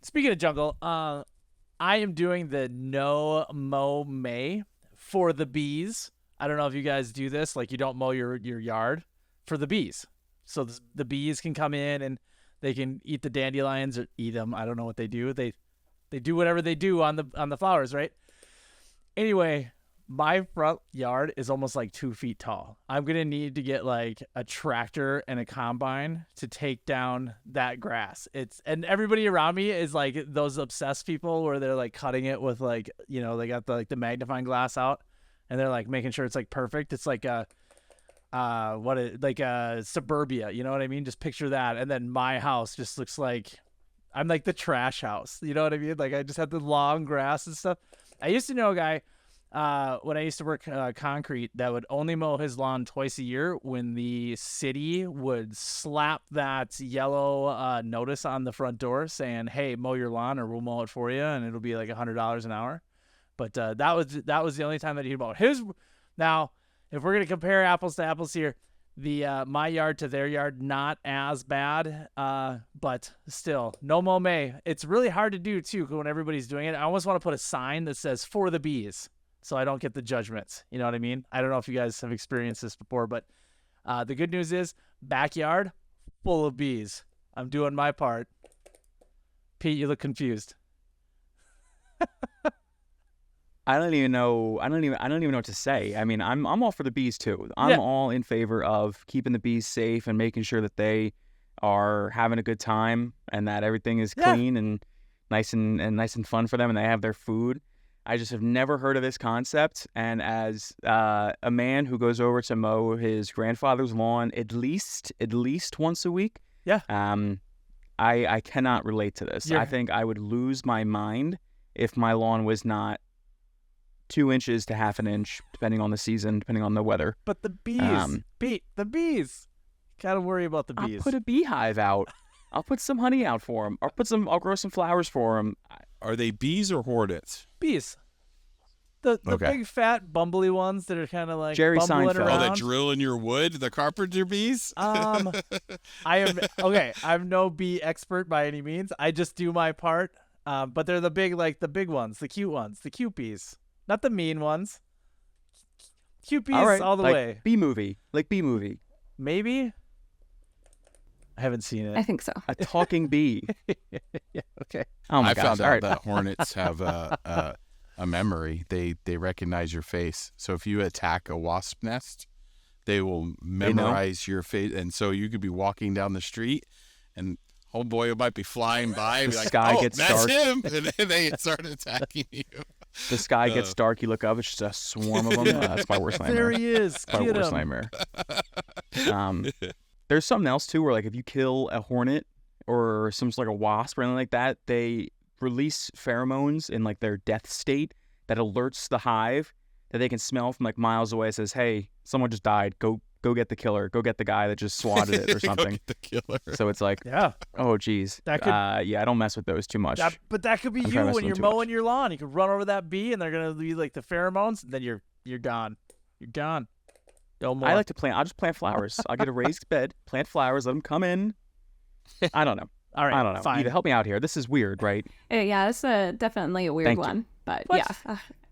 Speaking of jungle, I am doing the no mow May for the bees. I don't know if you guys do this. Like, you don't mow your yard for the bees, so the bees can come in and they can eat the dandelions or eat them. I don't know what they do. They do whatever they do on the flowers, right? Anyway, my front yard is almost like 2 feet tall. I'm going to need to get like a tractor and a combine to take down that grass. And everybody around me is like those obsessed people where they're like cutting it with like, they got the magnifying glass out and they're like making sure it's like perfect. It's like a suburbia, you know what I mean? Just picture that. And then my house just looks like I'm like the trash house. You know what I mean? Like I just have the long grass and stuff. I used to know a guy when I used to work concrete that would only mow his lawn twice a year when the city would slap that yellow notice on the front door saying, hey, mow your lawn or we'll mow it for you. And it'll be like $100 an hour. But that was the only time that he'd mow his. Now, if we're going to compare apples to apples here, the my yard to their yard, not as bad, but still, no mow May. It's really hard to do, too, when everybody's doing it. I almost want to put a sign that says, for the bees, so I don't get the judgments. You know what I mean? I don't know if you guys have experienced this before, but the good news is, backyard, full of bees. I'm doing my part. Pete, you look confused. I don't even know what to say. I mean, I'm all for the bees too. I'm all in favor of keeping the bees safe and making sure that they are having a good time and that everything is clean and nice and fun for them and they have their food. I just have never heard of this concept. And as a man who goes over to mow his grandfather's lawn at least once a week, I cannot relate to this. I think I would lose my mind if my lawn was not 2 inches to half an inch, depending on the season, depending on the weather. But the bees, the bees. Gotta worry about the bees. I'll put a beehive out. I'll put some honey out for them. I'll grow some flowers for them. Are they bees or hornets? Bees. The big fat bumbly ones that are kind of like Jerry bumbling Seinfeld. around. Oh, that drill in your wood, the carpenter bees? I'm no bee expert by any means. I just do my part. But they're the big ones, the cute ones, the cute bees. Not the mean ones. Cute bees all the way. Bee movie. Maybe? I haven't seen it. I think so. A talking bee. Yeah, okay. Oh my I gosh. found out that hornets have a memory. They recognize your face. So if you attack a wasp nest, they will memorize your face. And so you could be walking down the street and oh boy, it might be flying by. The sky gets that's dark. him. And then they start attacking you. The sky gets dark. You look up. It's just a swarm of them. That's my worst nightmare. There he is. That's my worst nightmare. There's something else too, where like if you kill a hornet or some sort of like a wasp or anything like that, they release pheromones in like their death state that alerts the hive that they can smell from like miles away. It says, "Hey, someone just died. Go get the killer. Go get the guy that just swatted it or something." Go get the killer. So it's like, oh geez, that could, I don't mess with those too much. But that could be you when you're mowing your lawn. You could run over that bee, and they're gonna be like the pheromones. And then you're gone. You're gone. No more. I like to plant. I'll just plant flowers. I'll get a raised bed, plant flowers, let them come in. I don't know. All right, I don't know. fine. Eva, help me out here. This is weird, right? Yeah, it's definitely a weird Thank one. you. But What?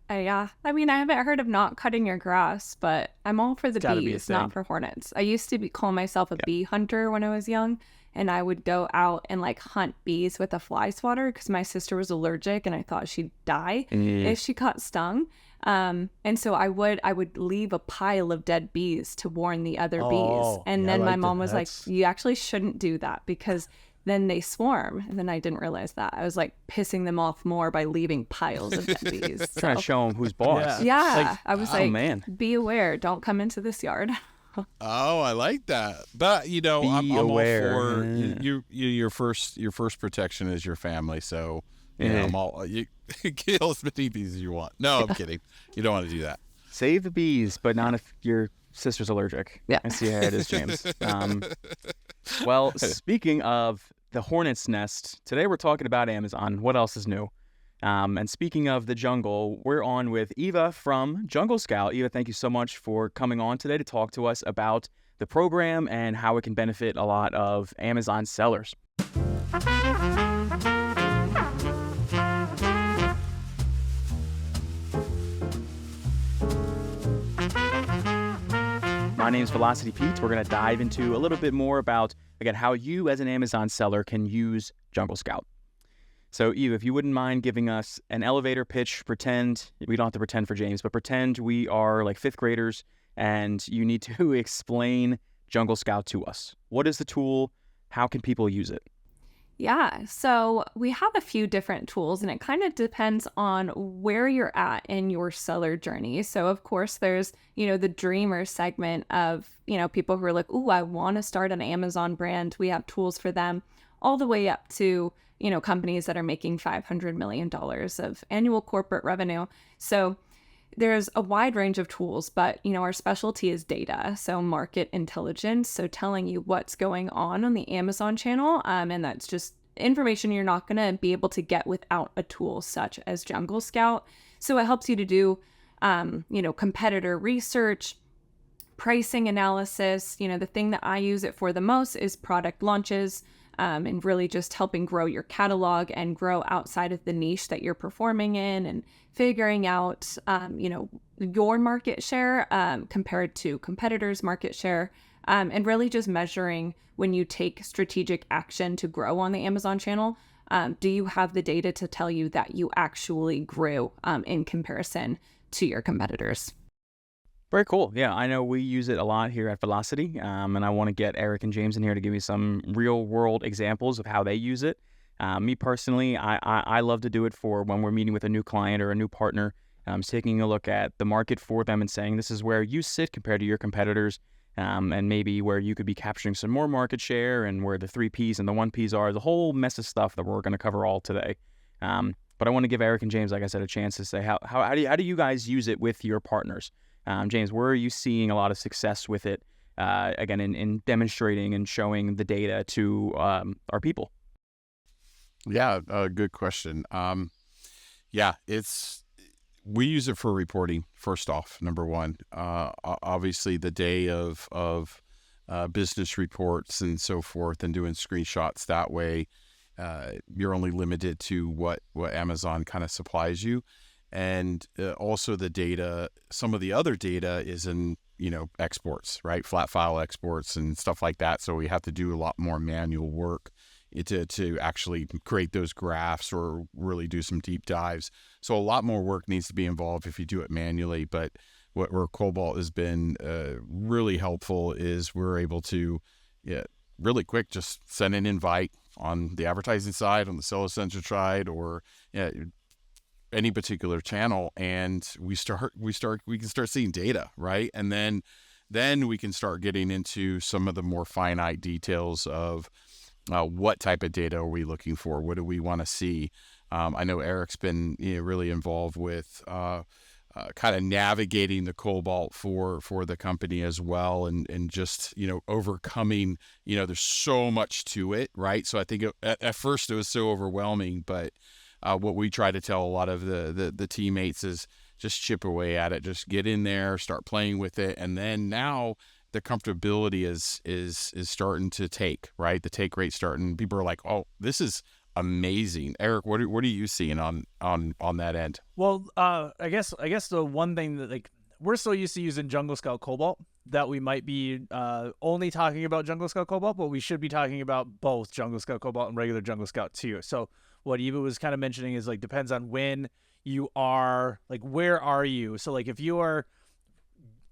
yeah. I mean, I haven't heard of not cutting your grass, but I'm all for the Gotta be a bees, thing. not for hornets. I used to call myself a bee hunter when I was young, and I would go out and like hunt bees with a fly swatter because my sister was allergic and I thought she'd die if she got stung. And so I would leave a pile of dead bees to warn the other bees. And then my mom was like, you actually shouldn't do that because then they swarm. And then I didn't realize that. I was like pissing them off more by leaving piles of dead bees. Trying to show them who's boss. Yeah. I was man. Be aware. Don't come into this yard. Oh, I like that. But I'm aware. all for your first protection is your family. So I'm all you kill as many bees as you want. No, I'm kidding. You don't want to do that. Save the bees, but not if your sister's allergic. Yeah. I see how it is, James. Well, speaking of the hornet's nest, today we're talking about Amazon. What else is new? And speaking of the jungle, we're on with Eva from Jungle Scout. Eva, thank you so much for coming on today to talk to us about the program and how it can benefit a lot of Amazon sellers. My name is Velocity Pete. We're going to dive into a little bit more about, again, how you as an Amazon seller can use Jungle Scout. So, Eve, if you wouldn't mind giving us an elevator pitch, pretend, we don't have to pretend for James, but pretend we are like 5th graders and you need to explain Jungle Scout to us. What is the tool? How can people use it? Yeah, so we have a few different tools, and it kind of depends on where you're at in your seller journey. So, of course, there's, the dreamer segment of, people who are like, ooh, I want to start an Amazon brand. We have tools for them, all the way up to, companies that are making $500 million of annual corporate revenue. So there's a wide range of tools, but, our specialty is data. So market intelligence. So telling you what's going on the Amazon channel. And that's just information you're not going to be able to get without a tool such as Jungle Scout. So it helps you to do, competitor research, pricing analysis. The thing that I use it for the most is product launches. And really just helping grow your catalog and grow outside of the niche that you're performing in, and figuring out, your market share compared to competitors' market share, and really just measuring when you take strategic action to grow on the Amazon channel. Do you have the data to tell you that you actually grew in comparison to your competitors? Very cool. Yeah, I know we use it a lot here at Velocity, and I want to get Eric and James in here to give me some real-world examples of how they use it. Me personally, I love to do it for when we're meeting with a new client or a new partner, taking a look at the market for them and saying, this is where you sit compared to your competitors, and maybe where you could be capturing some more market share, and where the 3 Ps and the 1 Ps are, the whole mess of stuff that we're going to cover all today. But I want to give Eric and James, like I said, a chance to say, how do you guys use it with your partners? James, where are you seeing a lot of success with it, again, in demonstrating and showing the data to our people? Yeah, good question. We use it for reporting, first off, number one. Obviously, the day of business reports and so forth, and doing screenshots that way, you're only limited to what Amazon kind of supplies you. And also the data, some of the other data is in, exports, right? Flat file exports and stuff like that. So we have to do a lot more manual work to actually create those graphs or really do some deep dives. So a lot more work needs to be involved if you do it manually. But where Cobalt has been really helpful is we're able to really quick just send an invite on the advertising side, on the Seller Central side, or any particular channel, and we can start seeing data, right? And then we can start getting into some of the more finite details of what type of data are we looking for? What do we want to see? I know Eric's been really involved with kind of navigating the Cobalt for the company as well, and just overcoming, there's so much to it, right? So I think at first it was so overwhelming, but what we try to tell a lot of the teammates is just chip away at it, just get in there, start playing with it, and then now the comfortability is starting to take, right? The take rate starting. People are like, "Oh, this is amazing." Eric, what are you seeing on that end? Well, I guess the one thing that we're so used to using Jungle Scout Cobalt that we might be only talking about Jungle Scout Cobalt, but we should be talking about both Jungle Scout Cobalt and regular Jungle Scout too. So what Eva was kind of mentioning is depends on when you are, where are you? So if you are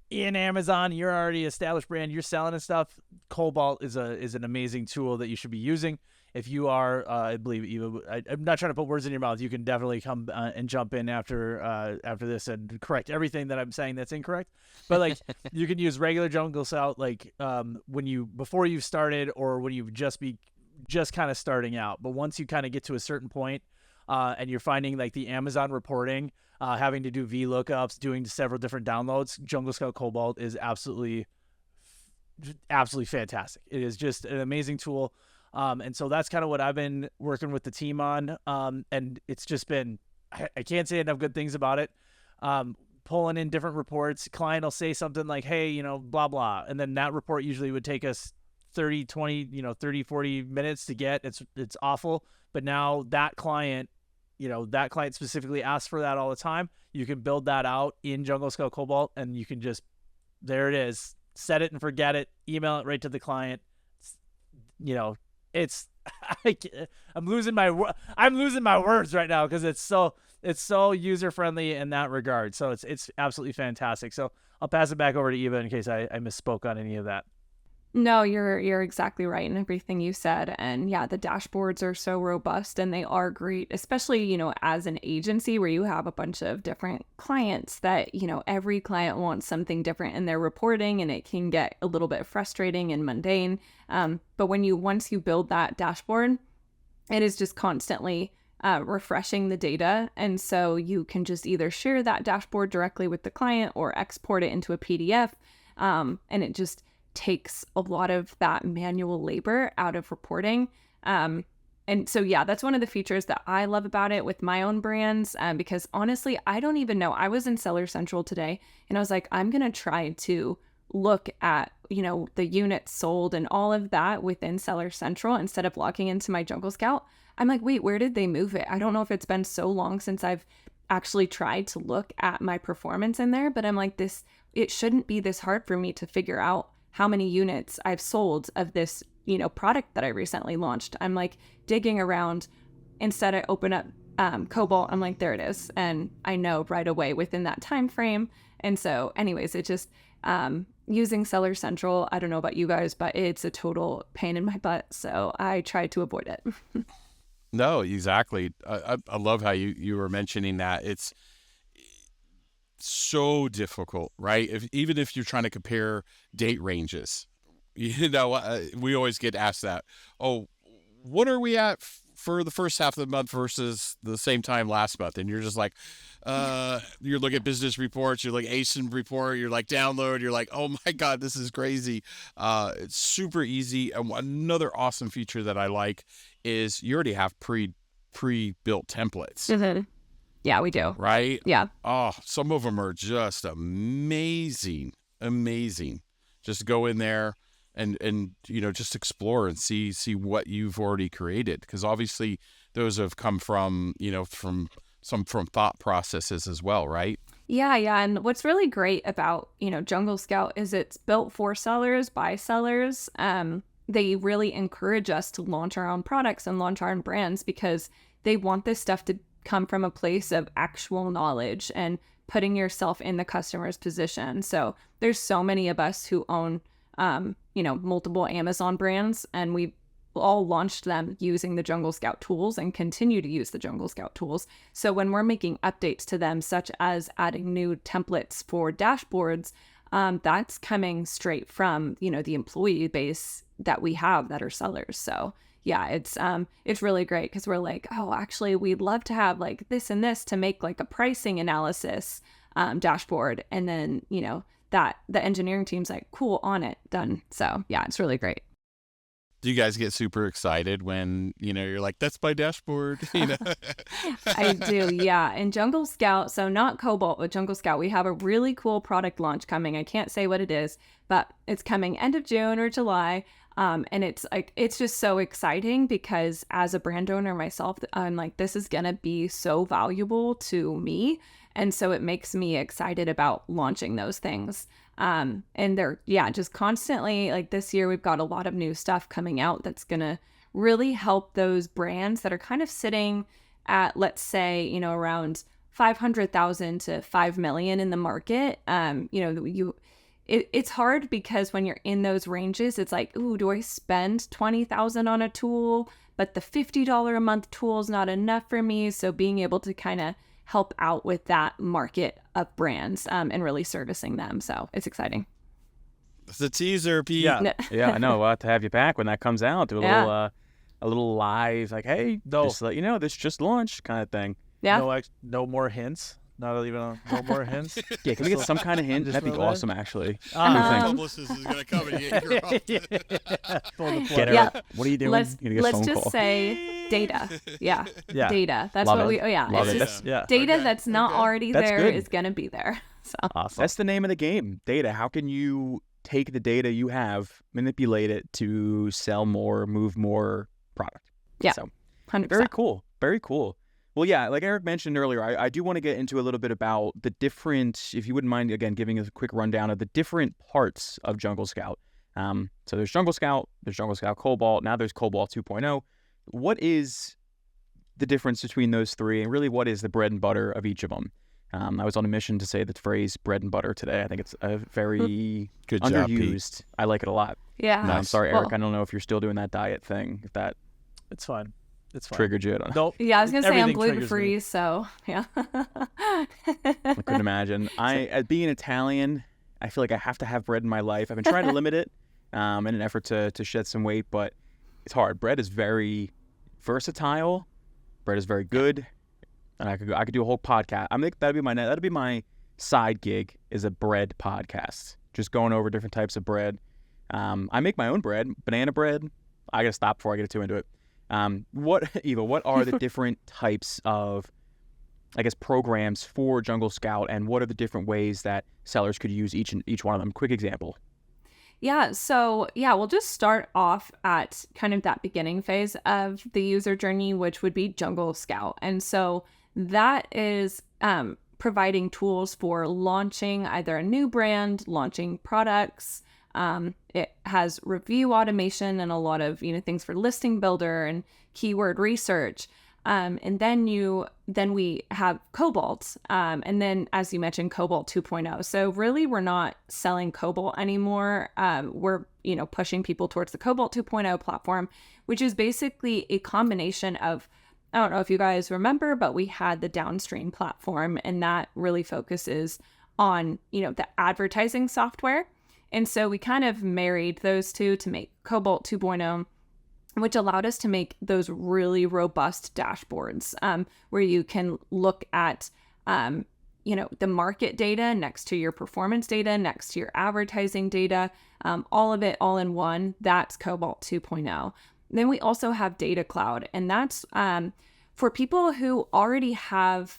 in Amazon, you're already established brand, you're selling and stuff, Cobalt is an amazing tool that you should be using. If you are, I believe Eva, I'm not trying to put words in your mouth. You can definitely come and jump in after this and correct everything that I'm saying that's incorrect. But you can use regular Jungle Scout before you've started, or when you've just kind of starting out. But once you kind of get to a certain point, and you're finding the Amazon reporting, having to do VLOOKUPs, doing several different downloads, Jungle Scout Cobalt is absolutely fantastic. It is just an amazing tool. And so that's kind of what I've been working with the team on. And it's just been, I can't say enough good things about it. Pulling in different reports, client will say something like, hey, blah, blah. And then that report usually would take us 30, 40 minutes to get. It's awful. But now that client specifically asks for that all the time. You can build that out in Jungle Scout Cobalt, and you can just, there it is. set it and forget it, email it right to the client. You know, it's I'm losing my words right now because it's so user friendly in that regard. So it's absolutely fantastic. So I'll pass it back over to Eva in case I misspoke on any of that. No, you're exactly right in everything you said. And yeah, the dashboards are so robust and they are great, especially, you know, as an agency where you have a bunch of different clients that, you know, every client wants something different in their reporting and it can get a little bit frustrating and mundane. But once you build that dashboard, it is just constantly refreshing the data. And so you can just either share that dashboard directly with the client or export it into a PDF. And it just takes a lot of that manual labor out of reporting. And so, yeah, that's one of the features that I love about it with my own brands, because honestly, I don't even know. I was in Seller Central today and I was like, I'm going to try to look at, you know, the units sold and all of that within Seller Central instead of logging into my Jungle Scout. I'm like, wait, where did they move it? I don't know if it's been so long since I've actually tried to look at my performance in there, but I'm like, it shouldn't be this hard for me to figure out how many units I've sold of this, you know, product that I recently launched. I'm like digging around. Instead, I open up Cobalt. I'm like, there it is. And I know right away within that time frame. And so anyways, it just using Seller Central, I don't know about you guys, but it's a total pain in my butt. So I tried to avoid it. No, exactly. I love how you were mentioning that. It's so difficult, right? Even if you're trying to compare date ranges, you know, we always get asked that. Oh, what are we at for the first half of the month versus the same time last month? And you're just like, you're looking at business reports, you're like ASIN report, you're like download, you're like, oh my God, this is crazy. It's super easy. And another awesome feature that I like is you already have pre-built templates. Mm-hmm. Yeah, we do. Right? Yeah. Oh, some of them are just amazing. Just go in there and you know, just explore and see what you've already created, because obviously those have come from, you know, from thought processes as well, right? Yeah. And what's really great about, you know, Jungle Scout is it's built for sellers by sellers. They really encourage us to launch our own products and launch our own brands because they want this stuff to come from a place of actual knowledge and putting yourself in the customer's position. So there's so many of us who own, you know, multiple Amazon brands, and we've all launched them using the Jungle Scout tools and continue to use the Jungle Scout tools. So when we're making updates to them, such as adding new templates for dashboards, that's coming straight from, you know, the employee base that we have that are sellers. So yeah, it's really great because we're like, oh, actually, we'd love to have like this and this to make like a pricing analysis dashboard. And then, you know, that the engineering team's like, cool, on it, done. So yeah, it's really great. Do you guys get super excited when, you know, you're like, that's my dashboard? You know? I do, yeah. And Jungle Scout, so not Cobalt, but Jungle Scout, we have a really cool product launch coming. I can't say what it is, but it's coming end of June or July. And it's like, it's just so exciting because as a brand owner myself, I'm like, this is going to be so valuable to me. And so it makes me excited about launching those things. And they're, yeah, just constantly, like this year, we've got a lot of new stuff coming out that's going to really help those brands that are kind of sitting at, let's say, you know, around 500,000 to 5 million in the market. You know, it's hard because when you're in those ranges, it's like, ooh, do I spend 20,000 on a tool, but the $50 a month tool is not enough for me. So being able to kind of help out with that market of brands and really servicing them. So it's exciting. It's a teaser, Pete. Yeah, I know. We'll have to have you back when that comes out. Do a little live, like, hey, just to let you know, this just launched kind of thing. Yeah. No more hints. No more hints. Yeah, can we get some kind of hint? That'd be awesome, actually. Publicist is going to come and get your Get her. Yeah. What are you doing? Let's just say data. Yeah. Data. That's Love what it. we. Oh yeah. Love It's it. just data that's not already That's there good. is gonna be there. So Awesome. That's the name of the game. Data. How can you take the data you have, manipulate it to sell more, move more product? Yeah. So 100%. very cool. Very cool. Well, yeah, like Eric mentioned earlier, I do want to get into a little bit about the different, if you wouldn't mind, again, giving us a quick rundown of the different parts of Jungle Scout. So there's Jungle Scout Cobalt, now there's Cobalt 2.0. What is the difference between those three, and really what is the bread and butter of each of them? I was on a mission to say the phrase bread and butter today. I think it's a very Good job, underused. I like it a lot. Yeah. I'm sorry, Eric, I don't know if you're still doing that diet thing, if that It's fine. It's fine. triggered you. I don't know. Nope. Yeah, I was gonna say I'm Everything triggers gluten free, me. so yeah. I couldn't imagine. As being Italian, I feel like I have to have bread in my life. I've been trying to limit it in an effort to shed some weight, but it's hard. Bread is very versatile. Bread is very good, and I could do a whole podcast. I think that'd be my side gig, is a bread podcast, just going over different types of bread. I make my own bread, banana bread. I gotta stop before I get too into it. Eva, what are the different types of, I guess, programs for Jungle Scout, and what are the different ways that sellers could use each one of them? Quick example. Yeah, so we'll just start off at kind of that beginning phase of the user journey, which would be Jungle Scout. And so that is providing tools for launching either a new brand, launching products. It has review automation and a lot of, things for listing builder and keyword research. And then we have Cobalt. And then, as you mentioned, Cobalt 2.0. So really, we're not selling Cobalt anymore. We're, pushing people towards the Cobalt 2.0 platform, which is basically a combination of, I don't know if you guys remember, but we had the downstream platform, and that really focuses on, the advertising software. And so we kind of married those two to make Cobalt 2.0, which allowed us to make those really robust dashboards where you can look at, the market data next to your performance data, next to your advertising data, all of it all in one. That's Cobalt 2.0. Then we also have Data Cloud, and that's for people who already have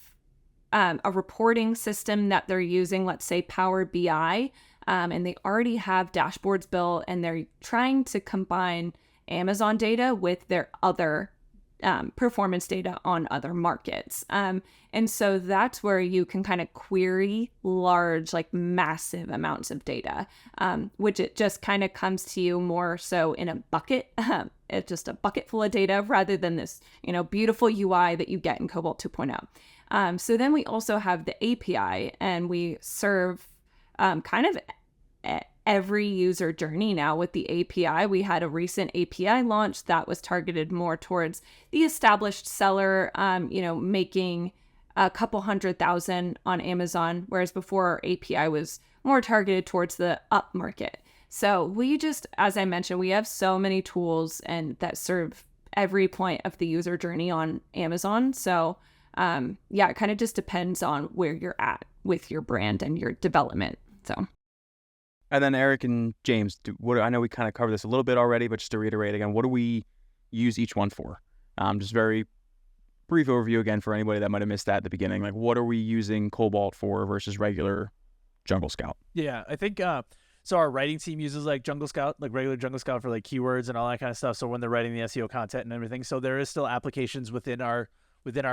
a reporting system that they're using, let's say Power BI, and they already have dashboards built, and they're trying to combine Amazon data with their other performance data on other markets. And so that's where you can kind of query large, like massive amounts of data, which it just kind of comes to you more so in a bucket. It's just a bucket full of data rather than this, beautiful UI that you get in Cobalt 2.0. So then we also have the API, and we serve kind of every user journey now with the API. We had a recent API launch that was targeted more towards the established seller, making a couple 100,000 on Amazon, whereas before our API was more targeted towards the up market. So we just, as I mentioned, we have so many tools and that serve every point of the user journey on Amazon. So it kind of just depends on where you're at with your brand and your development. So. And then Eric and James, I know we kind of covered this a little bit already, but just to reiterate again, what do we use each one for? Just very brief overview again for anybody that might have missed that at the beginning. Like, what are we using Cobalt for versus regular Jungle Scout? Yeah, I think so. Our writing team uses like Jungle Scout, like regular Jungle Scout for like keywords and all that kind of stuff. So when they're writing the SEO content and everything, so there is still applications within our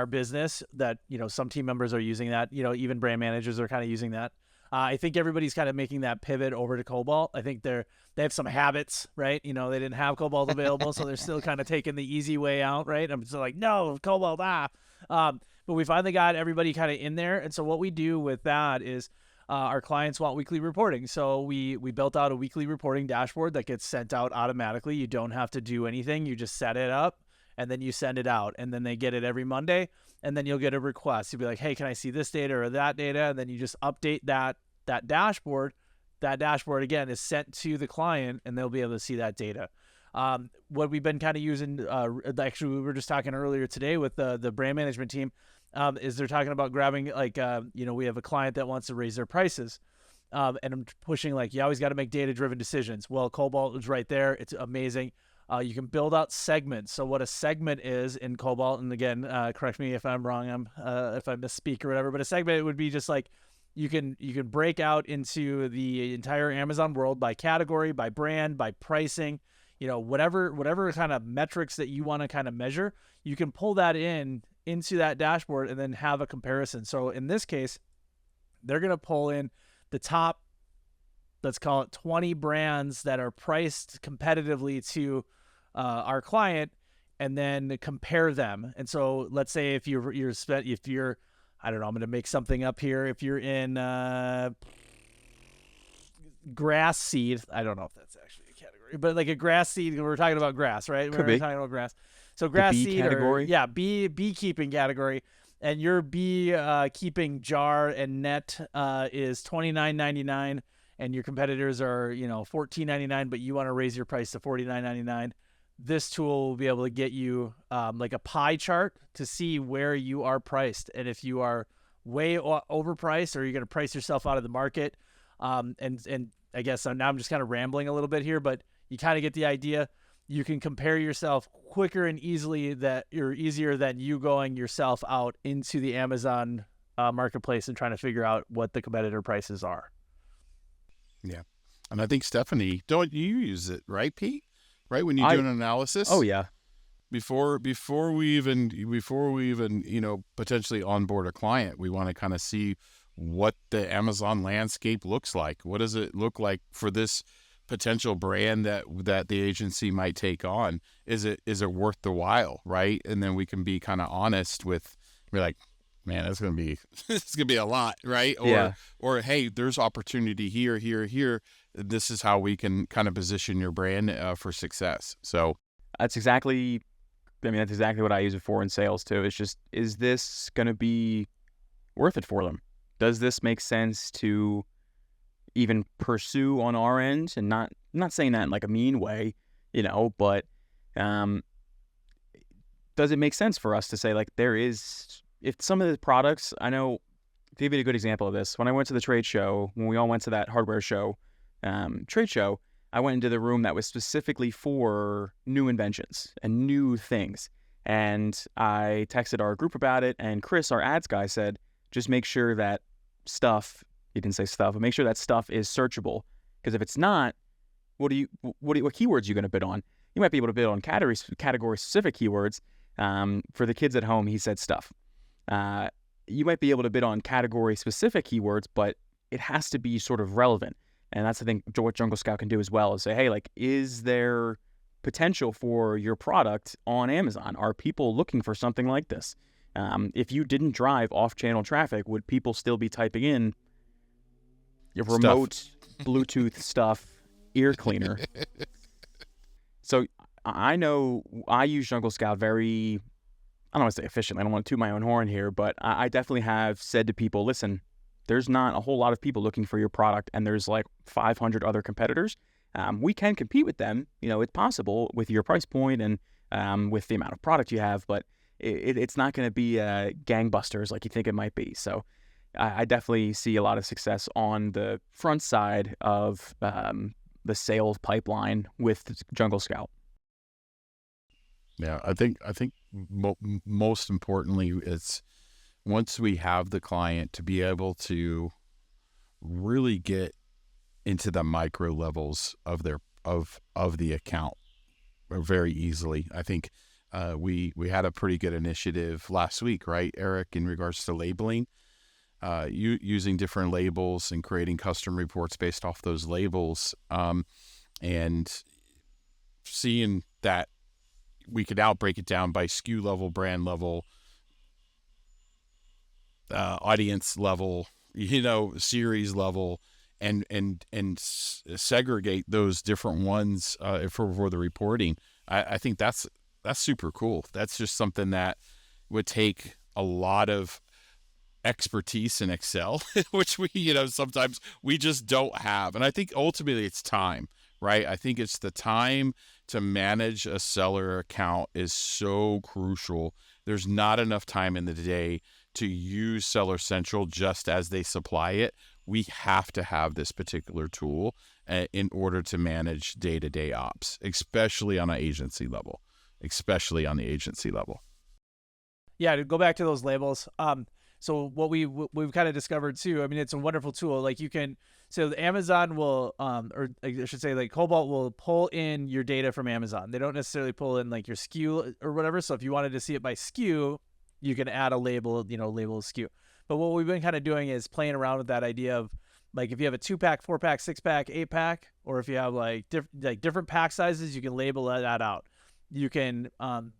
business that some team members are using that. Even brand managers are kind of using that. I think everybody's kind of making that pivot over to Cobalt. I think they have some habits, right? They didn't have Cobalt available, so they're still kind of taking the easy way out, right? I'm just like, no, Cobalt, But we finally got everybody kind of in there. And so what we do with that is our clients want weekly reporting. So we built out a weekly reporting dashboard that gets sent out automatically. You don't have to do anything. You just set it up, and then you send it out, and then they get it every Monday. And then you'll get a request. You'll be like, hey, can I see this data or that data? And then you just update that dashboard. That dashboard, again, is sent to the client, and they'll be able to see that data. What we've been kind of using, actually, we were just talking earlier today with the brand management team, is they're talking about grabbing, like, we have a client that wants to raise their prices. And I'm pushing, like, you always got to make data-driven decisions. Well, Cobalt is right there. It's amazing. You can build out segments. So what a segment is in Cobalt, and again, correct me if I'm wrong, if I misspeak or whatever, but a segment would be just like you can break out into the entire Amazon world by category, by brand, by pricing, whatever kind of metrics that you want to kind of measure, you can pull that in into that dashboard and then have a comparison. So in this case, they're going to pull in the top, let's call it 20 brands that are priced competitively to our client, and then compare them. And so let's say if you're I don't know, I'm going to make something up here. If you're in grass seed, I don't know if that's actually a category, but like a grass seed, we're talking about grass, right? We're talking about grass. So grass seed category? or beekeeping category, and your bee keeping jar and net is $29.99, and your competitors are $14.99, but you want to raise your price to $49.99. This tool will be able to get you like a pie chart to see where you are priced, and if you are way overpriced or you're going to price yourself out of the market. And I guess now I'm just kind of rambling a little bit here, but you kind of get the idea. You can compare yourself quicker and easier than you going yourself out into the Amazon marketplace and trying to figure out what the competitor prices are. Yeah. And I think, Stephanie, don't you use it, right, Pete? Right, when you do an analysis? Oh yeah. Before we even potentially onboard a client, we want to kind of see what the Amazon landscape looks like. What does it look like for this potential brand that the agency might take on? Is it worth the while, right? And then we can be kind of honest with, we're like, man, it's gonna be a lot, right? Or hey, there's opportunity here. This is how we can kind of position your brand for success. So that's exactly what I use it for in sales too. It's just, is this going to be worth it for them? Does this make sense to even pursue on our end? And not saying that in like a mean way, but does it make sense for us to say, like, if some of the products, I know, to give you a good example of this, when I went to the trade show, when we all went to that hardware show, trade show, I went into the room that was specifically for new inventions and new things. And I texted our group about it, and Chris, our ads guy, said, just make sure that stuff, he didn't say stuff, but make sure that stuff is searchable. Because if it's not, what keywords are you going to bid on? You might be able to bid on category specific keywords. For the kids at home, he said stuff. You might be able to bid on category specific keywords, but it has to be sort of relevant. And that's the thing what Jungle Scout can do as well, is say, hey, like, is there potential for your product on Amazon? Are people looking for something like this? If you didn't drive off-channel traffic, would people still be typing in your remote Bluetooth stuff, ear cleaner? So I know I use Jungle Scout very, I don't want to say efficiently, I don't want to toot my own horn here, but I definitely have said to people, listen, there's not a whole lot of people looking for your product, and there's like 500 other competitors. We can compete with them. It's possible with your price point and with the amount of product you have, but it's not going to be gangbusters like you think it might be. So I definitely see a lot of success on the front side of the sales pipeline with Jungle Scout. Yeah, I think most importantly, it's once we have the client to be able to really get into the micro levels of the account very easily. I think we had a pretty good initiative last week, right, Eric, in regards to labeling, using different labels and creating custom reports based off those labels, and seeing that we could now break it down by SKU level, brand level, audience level, series level, and segregate those different ones for the reporting. I think that's super cool. That's just something that would take a lot of expertise in Excel, which we, sometimes we just don't have. And I think ultimately it's time, right? I think it's the time to manage a seller account is so crucial. There's not enough time in the day to use Seller Central just as they supply it. We have to have this particular tool in order to manage day-to-day ops, especially on the agency level. Yeah, to go back to those labels. So what we've kind of discovered too, I mean, it's a wonderful tool. Like so the Amazon will, or I should say, like Cobalt will pull in your data from Amazon. They don't necessarily pull in like your SKU or whatever. So if you wanted to see it by SKU, you can add a label, label a SKU. But what we've been kind of doing is playing around with that idea of like if you have a 2-pack, 4-pack, 6-pack, 8-pack, or if you have like different pack sizes, you can label that out. You can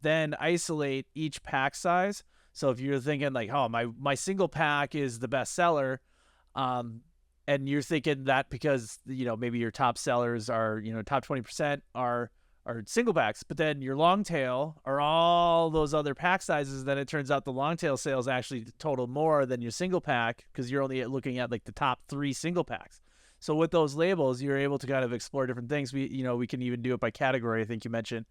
then isolate each pack size. So if you're thinking like, oh, my single pack is the best seller, and you're thinking that because maybe your top sellers are top 20% are single packs, but then your long tail are all those other pack sizes, then it turns out the long tail sales actually total more than your single pack because you're only looking at like the top 3 single packs. So with those labels, you're able to kind of explore different things. We can even do it by category. I think you mentioned,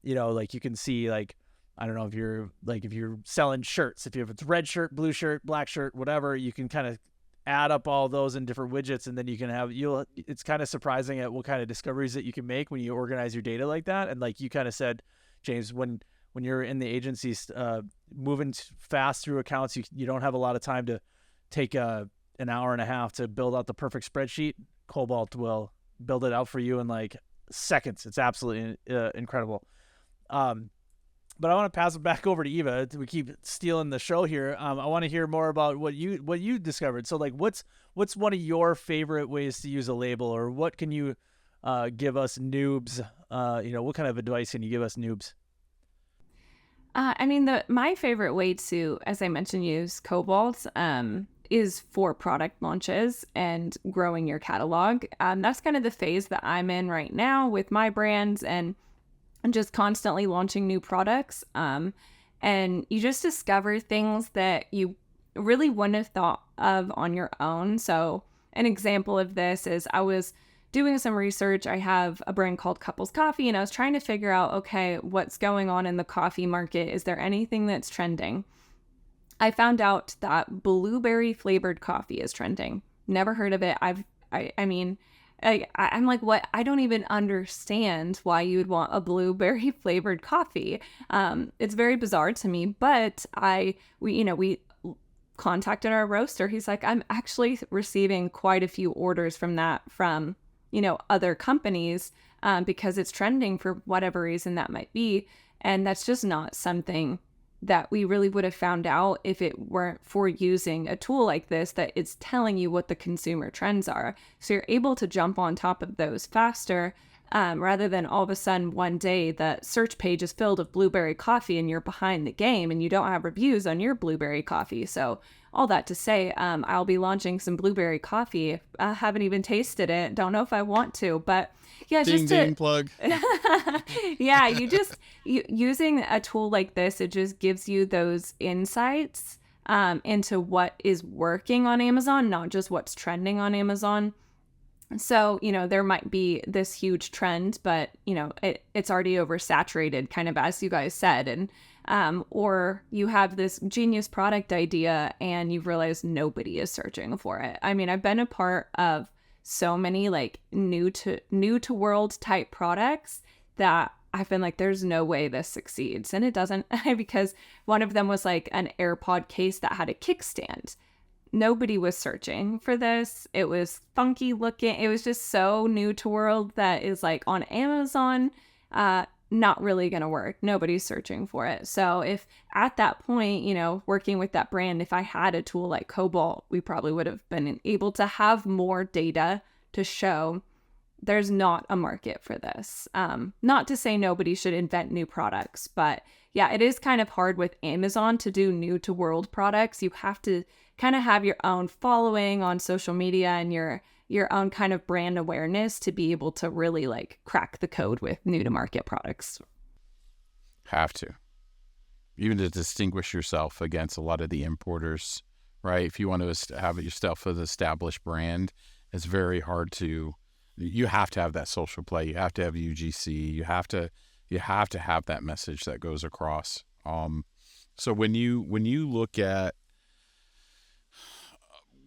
like you can see like, I don't know if you're selling shirts, if it's red shirt, blue shirt, black shirt, whatever, you can kind of add up all those in different widgets, and then you can have it's kind of surprising at what kind of discoveries that you can make when you organize your data like that. And like you kind of said, James, when you're in the agencies moving fast through accounts, you don't have a lot of time to take an hour and a half to build out the perfect spreadsheet. Cobalt will build it out for you in like seconds. It's absolutely incredible. But I want to pass it back over to Eva. We keep stealing the show here. I want to hear more about what you discovered. So, like, what's one of your favorite ways to use a label, or what can you give us noobs? What kind of advice can you give us noobs? I mean, my favorite way to, as I mentioned, use Cobalt is for product launches and growing your catalog. That's kind of the phase that I'm in right now with my brands and just constantly launching new products. And you just discover things that you really wouldn't have thought of on your own. So an example of this is I was doing some research. I have a brand called Couples Coffee, and I was trying to figure out, okay, what's going on in the coffee market? Is there anything that's trending? I found out that blueberry flavored coffee is trending. Never heard of it. I'm like, what? I don't even understand why you would want a blueberry flavored coffee. It's very bizarre to me, but we contacted our roaster. He's like, I'm actually receiving quite a few orders from other companies because it's trending for whatever reason that might be. And that's just not something that we really would have found out if it weren't for using a tool like this that it's telling you what the consumer trends are. So you're able to jump on top of those faster rather than all of a sudden one day the search page is filled with blueberry coffee and you're behind the game and you don't have reviews on your blueberry coffee. So all that to say, I'll be launching some blueberry coffee. I haven't even tasted it. Don't know if I want to, but yeah, ding plug. Yeah, using a tool like this, it just gives you those insights into what is working on Amazon, not just what's trending on Amazon. So, there might be this huge trend, but, it's already oversaturated, kind of as you guys said. And or you have this genius product idea and you've realized nobody is searching for it. I mean, I've been a part of so many like new to world type products that I've been like, there's no way this succeeds. And it doesn't, because one of them was like an AirPod case that had a kickstand. Nobody was searching for this. It was funky looking. It was just so new to world that is like on Amazon, not really going to work. Nobody's searching for it. So if at that point, working with that brand, if I had a tool like Cobalt, we probably would have been able to have more data to show there's not a market for this. Not to say nobody should invent new products, but yeah, it is kind of hard with Amazon to do new to world products. You have to kind of have your own following on social media and your own kind of brand awareness to be able to really like crack the code with new to market products. Have to. Even to distinguish yourself against a lot of the importers, right? If you want to have yourself as an established brand, it's very hard to, you have to have that social play. You have to have UGC. You have to have that message that goes across. So when you look at,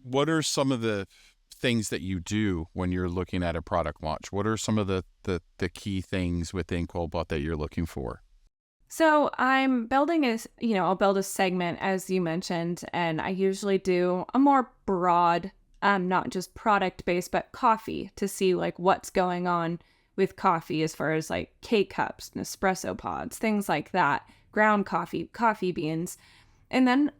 what are some of the things that you do when you're looking at a product launch? What are some of the key things within Cobalt that you're looking for? So I'm building I'll build a segment as you mentioned, and I usually do a more broad, not just product based, but coffee to see like what's going on with coffee as far as like K-cups, Nespresso pods, things like that, ground coffee, coffee beans. And then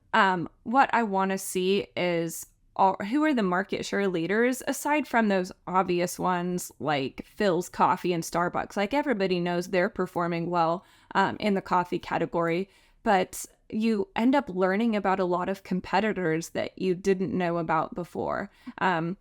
what I want to see is who are the market share leaders aside from those obvious ones like Phil's Coffee and Starbucks. Like everybody knows they're performing well in the coffee category, but you end up learning about a lot of competitors that you didn't know about before. And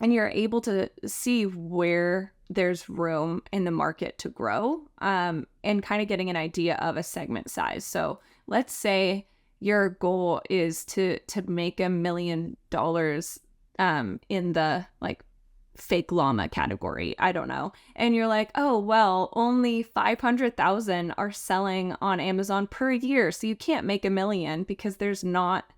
you're able to see where there's room in the market to grow and kind of getting an idea of a segment size. So let's say your goal is to make $1 million in the like fake llama category. I don't know. And you're like, oh, well, only 500,000 are selling on Amazon per year. So you can't make $1 million because there's not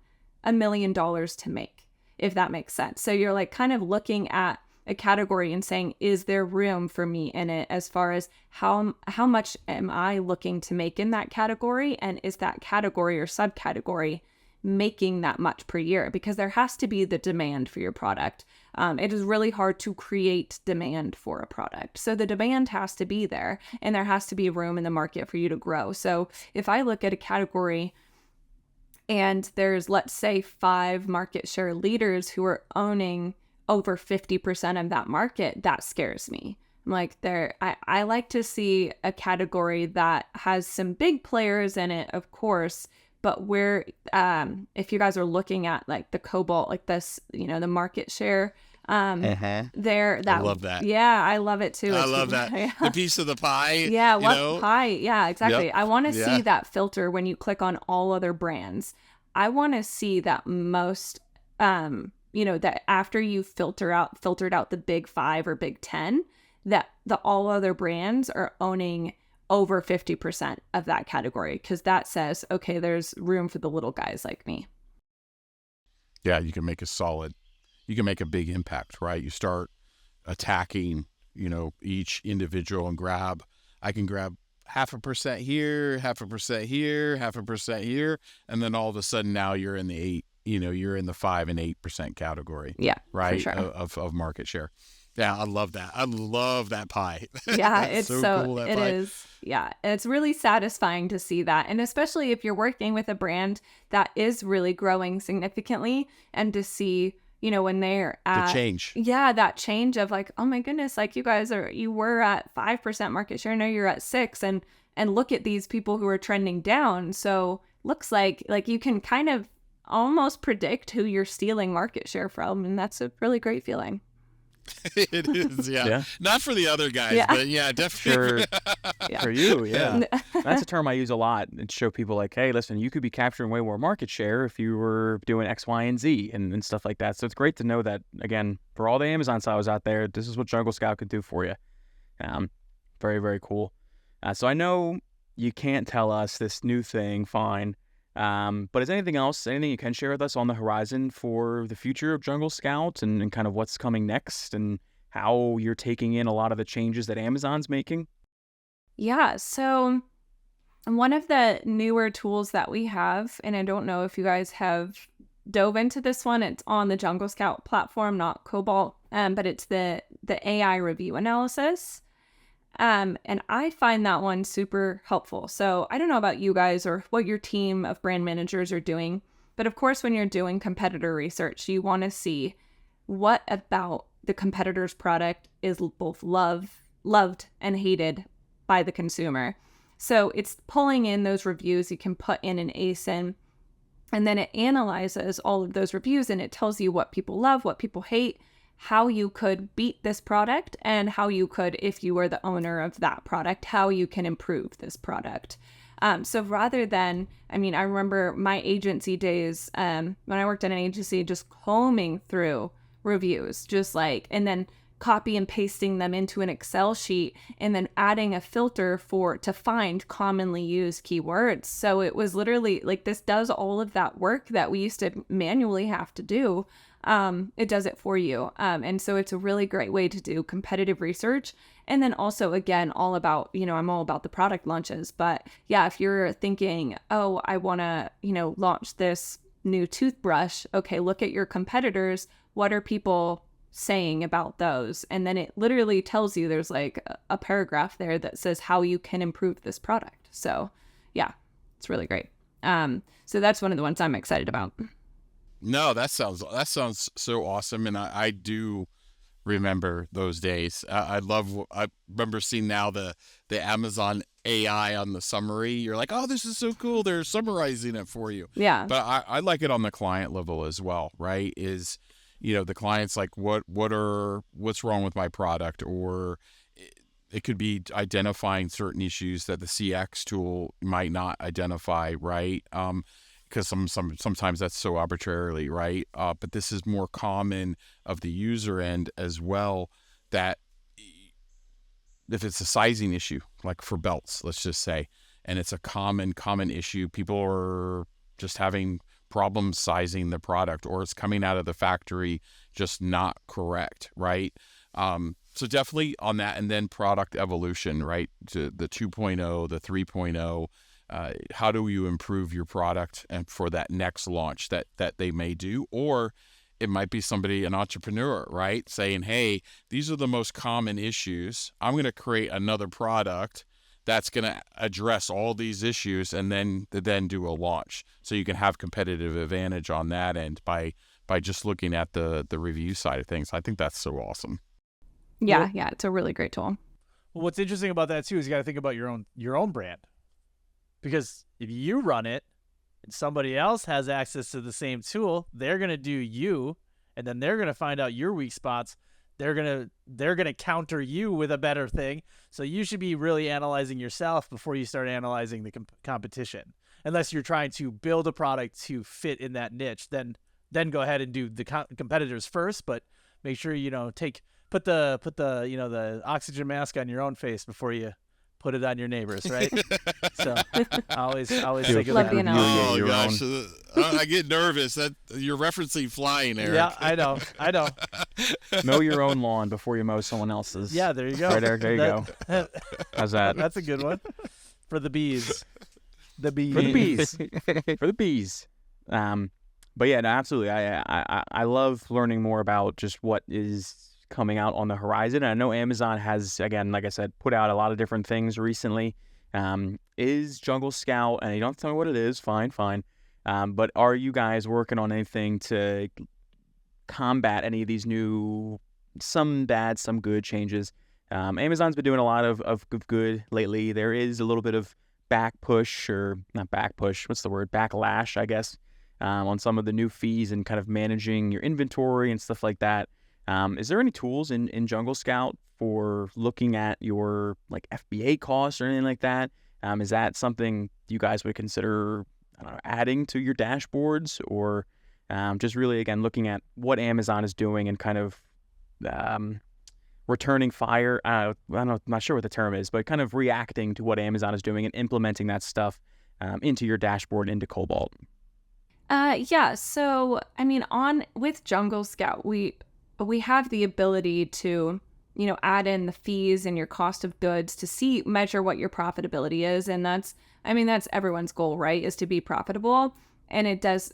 $1 million to make, if that makes sense. So you're like kind of looking at a category and saying, is there room for me in it as far as how much am I looking to make in that category? And is that category or subcategory making that much per year? Because there has to be the demand for your product. It is really hard to create demand for a product. So the demand has to be there and there has to be room in the market for you to grow. So if I look at a category and there's, let's say, 5 market share leaders who are owning over 50% of that market, that scares me. I'm like, I like to see a category that has some big players in it, of course, but where, if you guys are looking at like the Cobalt, like this, the market share, there, I love that. Yeah, I love it too. I love that. Yeah. The piece of the pie. Yeah, what pie? Yeah, exactly. Yep. I want to Yeah. see that filter when you click on all other brands. I want to see that most, that after you filtered out the big 5 or big 10, that the all other brands are owning over 50% of that category, because that says, okay, there's room for the little guys like me. Yeah, you can make a big impact, right? You start attacking, each individual and I can grab 0.5% here, 0.5% here, 0.5% here. And then all of a sudden now you're in the 5 and 8% category. Yeah, right. For sure. Of market share. Yeah, I love that. I love that pie. Yeah, it's so cool, that it pie. is. Yeah, it's really satisfying to see that. And especially if you're working with a brand that is really growing significantly, and to see, when they're at The change. Yeah, that change of like, oh my goodness, like you were at 5% market share, now you're at 6%, and look at these people who are trending down. So looks like you can kind of almost predict who you're stealing market share from, and that's a really great feeling. It is, yeah. Not for the other guys, but yeah, definitely. Sure. For you, yeah. That's a term I use a lot and show people like, hey, listen, you could be capturing way more market share if you were doing X, Y, and Z and stuff like that. So it's great to know that, again, for all the Amazon sellers out there, this is what Jungle Scout could do for you. Very, very cool. So I know you can't tell us this new thing, fine. But is anything you can share with us on the horizon for the future of Jungle Scout and kind of what's coming next and how you're taking in a lot of the changes that Amazon's making? Yeah, so one of the newer tools that we have, and I don't know if you guys have dove into this one, it's on the Jungle Scout platform, not Cobalt, but it's the AI review analysis. And I find that one super helpful. So I don't know about you guys or what your team of brand managers are doing, but of course, when you're doing competitor research, you want to see what about the competitor's product is both loved and hated by the consumer. So it's pulling in those reviews. You can put in an ASIN, and then it analyzes all of those reviews, and it tells you what people love, what people hate, how you could beat this product, and how you could, if you were the owner of that product, how you can improve this product. So rather than, I remember my agency days, when I worked at an agency, just combing through reviews, and then copy and pasting them into an Excel sheet, and then adding a filter to find commonly used keywords. So it was literally like, this does all of that work that we used to manually have to do. It does it for you. And so it's a really great way to do competitive research. And then also, again, all about, I'm all about the product launches, but yeah, if you're thinking, oh, I want to, launch this new toothbrush. Okay, look at your competitors. What are people saying about those? And then it literally tells you, there's like a paragraph there that says how you can improve this product. So yeah, it's really great. So that's one of the ones I'm excited about. No, that sounds so awesome, and I do remember those days. I remember seeing now the Amazon AI on the summary. You're like, oh, this is so cool. They're summarizing it for you. Yeah. But I like it on the client level as well, right? Is, the client's like, what's wrong with my product? Or it could be identifying certain issues that the CX tool might not identify, right? Because sometimes that's so arbitrarily, right? But this is more common of the user end as well, that if it's a sizing issue, like for belts, let's just say, and it's a common issue, people are just having problems sizing the product, or it's coming out of the factory just not correct, right? So definitely on that, and then product evolution, right? To the 2.0, the 3.0. How do you improve your product and for that next launch that they may do? Or it might be an entrepreneur, right? Saying, hey, these are the most common issues. I'm going to create another product that's going to address all these issues, and then do a launch. So you can have competitive advantage on that end by just looking at the review side of things. I think that's so awesome. Yeah, it's a really great tool. Well, what's interesting about that too is you got to think about your own brand. Because if you run it and somebody else has access to the same tool, they're going to do you, and then they're going to find out your weak spots. They're going to counter you with a better thing. So you should be really analyzing yourself before you start analyzing the competition. Unless you're trying to build a product to fit in that niche, then go ahead and do the competitors first, but make sure put the oxygen mask on your own face before you put it on your neighbors, right? So I always think of Love that. the analogy. Oh gosh, I get nervous that you're referencing flying, Eric. Yeah, I know. Mow your own lawn before you mow someone else's. Yeah, there you go. Right, Eric, there you go. How's that? That's a good one. For the bees. For the bees. For the bees. But yeah, no, absolutely. I love learning more about just what is coming out on the horizon. And I know Amazon has, again, like I said, put out a lot of different things recently. Is Jungle Scout, and you don't have to tell me what it is, fine. But are you guys working on anything to combat any of these new, some bad, some good changes? Amazon's been doing a lot of good lately. There is a little bit of backlash, I guess, on some of the new fees and kind of managing your inventory and stuff like that. Is there any tools in Jungle Scout for looking at your like FBA costs or anything like that? Is that something you guys would consider, I don't know, adding to your dashboards, or just really, again, looking at what Amazon is doing and kind of returning fire? I don't know, I'm not sure what the term is, but kind of reacting to what Amazon is doing and implementing that stuff into your dashboard, into Cobalt. Yeah. So, I mean, with Jungle Scout, we have the ability to, add in the fees and your cost of goods to measure what your profitability is. And that's everyone's goal, right? Is to be profitable. And it does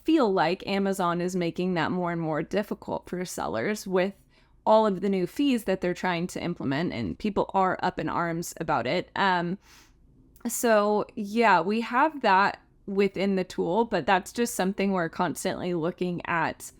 feel like Amazon is making that more and more difficult for sellers with all of the new fees that they're trying to implement, and people are up in arms about it. So yeah, we have that within the tool, but that's just something we're constantly looking at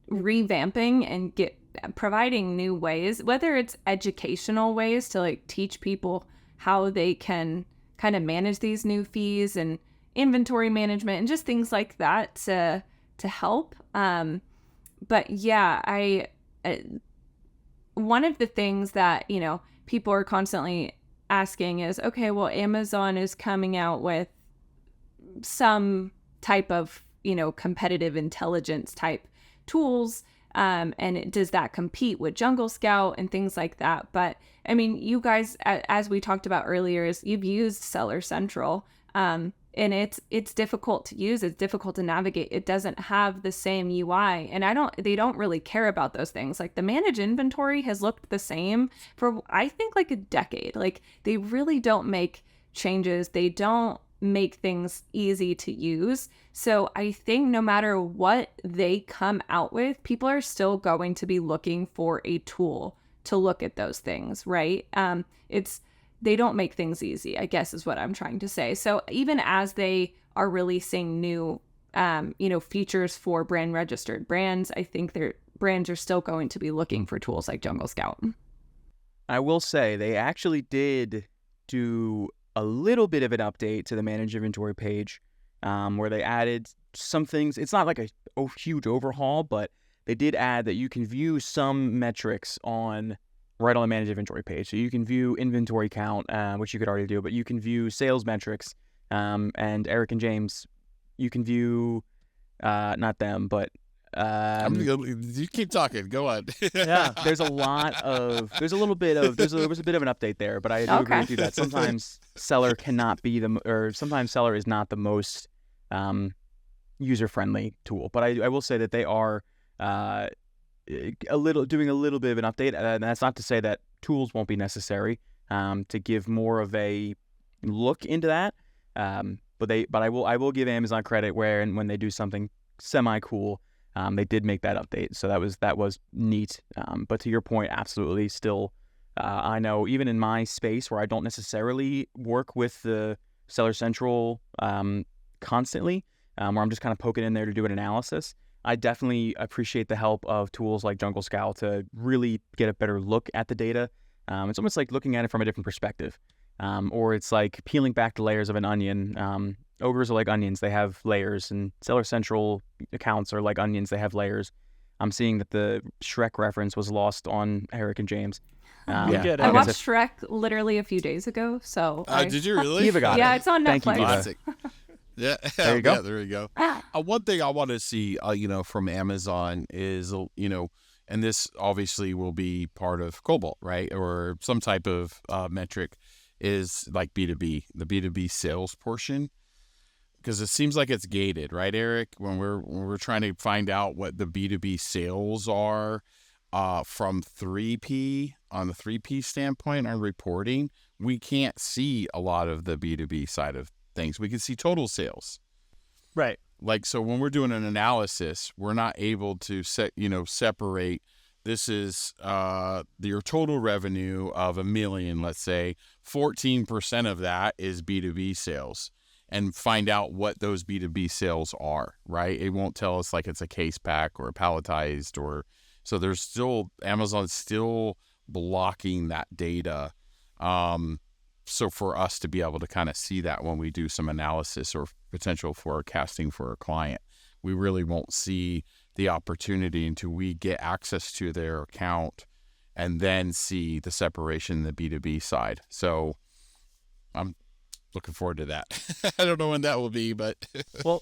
revamping and providing new ways, whether it's educational ways to like teach people how they can kind of manage these new fees and inventory management and just things like that to help. But yeah, one of the things that, people are constantly asking is, okay, well, Amazon is coming out with some type of, competitive intelligence type tools. And does that compete with Jungle Scout and things like that? But I mean, you guys, as we talked about earlier, you've used Seller Central, and it's difficult to use. It's difficult to navigate. It doesn't have the same UI, and they don't really care about those things. Like the manage inventory has looked the same for, I think, like a decade. Like they really don't make changes. They don't make things easy to use. So I think no matter what they come out with, people are still going to be looking for a tool to look at those things, right? they don't make things easy, I guess is what I'm trying to say. So even as they are releasing new, features for brand registered brands, I think their brands are still going to be looking for tools like Jungle Scout. I will say they actually did do a little bit of an update to the manage inventory page, where they added some things. It's not like a huge overhaul, but they did add that you can view some metrics right on the manage inventory page. So you can view inventory count, which you could already do, but you can view sales metrics. And Eric and James, you can view, not them, but you keep talking. Go on. Yeah. there was a bit of an update there, but I do agree with you that sometimes seller sometimes seller is not the most user-friendly tool. But I will say that they are doing a little bit of an update, and that's not to say that tools won't be necessary to give more of a look into that. But I will give Amazon credit when they do something semi-cool. They did make that update, so that was neat. But to your point, absolutely, still, I know even in my space where I don't necessarily work with the Seller Central constantly, where I'm just kind of poking in there to do an analysis, I definitely appreciate the help of tools like Jungle Scout to really get a better look at the data. It's almost like looking at it from a different perspective, or it's like peeling back the layers of an onion. Ogres are like onions. They have layers, and Seller Central accounts are like onions. They have layers. I'm seeing that the Shrek reference was lost on Eric and James. Good. I watched Shrek literally a few days ago. So did you really? Eva got it. Yeah, it's on Netflix. Thank you, Eva. Classic. Yeah, there you go. Yeah, there you go. One thing I want to see, from Amazon is, and this obviously will be part of Cobalt, right, or some type of metric, is like B2B, the B2B sales portion. Because it seems like it's gated, right, Eric? When we're trying to find out what the B2B sales are from 3P, on the 3P standpoint on reporting, we can't see a lot of the B2B side of things. We can see total sales. Right. Like, so when we're doing an analysis, we're not able to separate. This is your total revenue of $1 million, let's say. 14% of that is B2B sales. And find out what those B2B sales are, right? It won't tell us like it's a case pack or palletized so there's still, Amazon's still blocking that data. So for us to be able to kind of see that when we do some analysis or potential forecasting for a client, we really won't see the opportunity until we get access to their account and then see the separation in the B2B side. So I'm looking forward to that. I don't know when that will be, but well,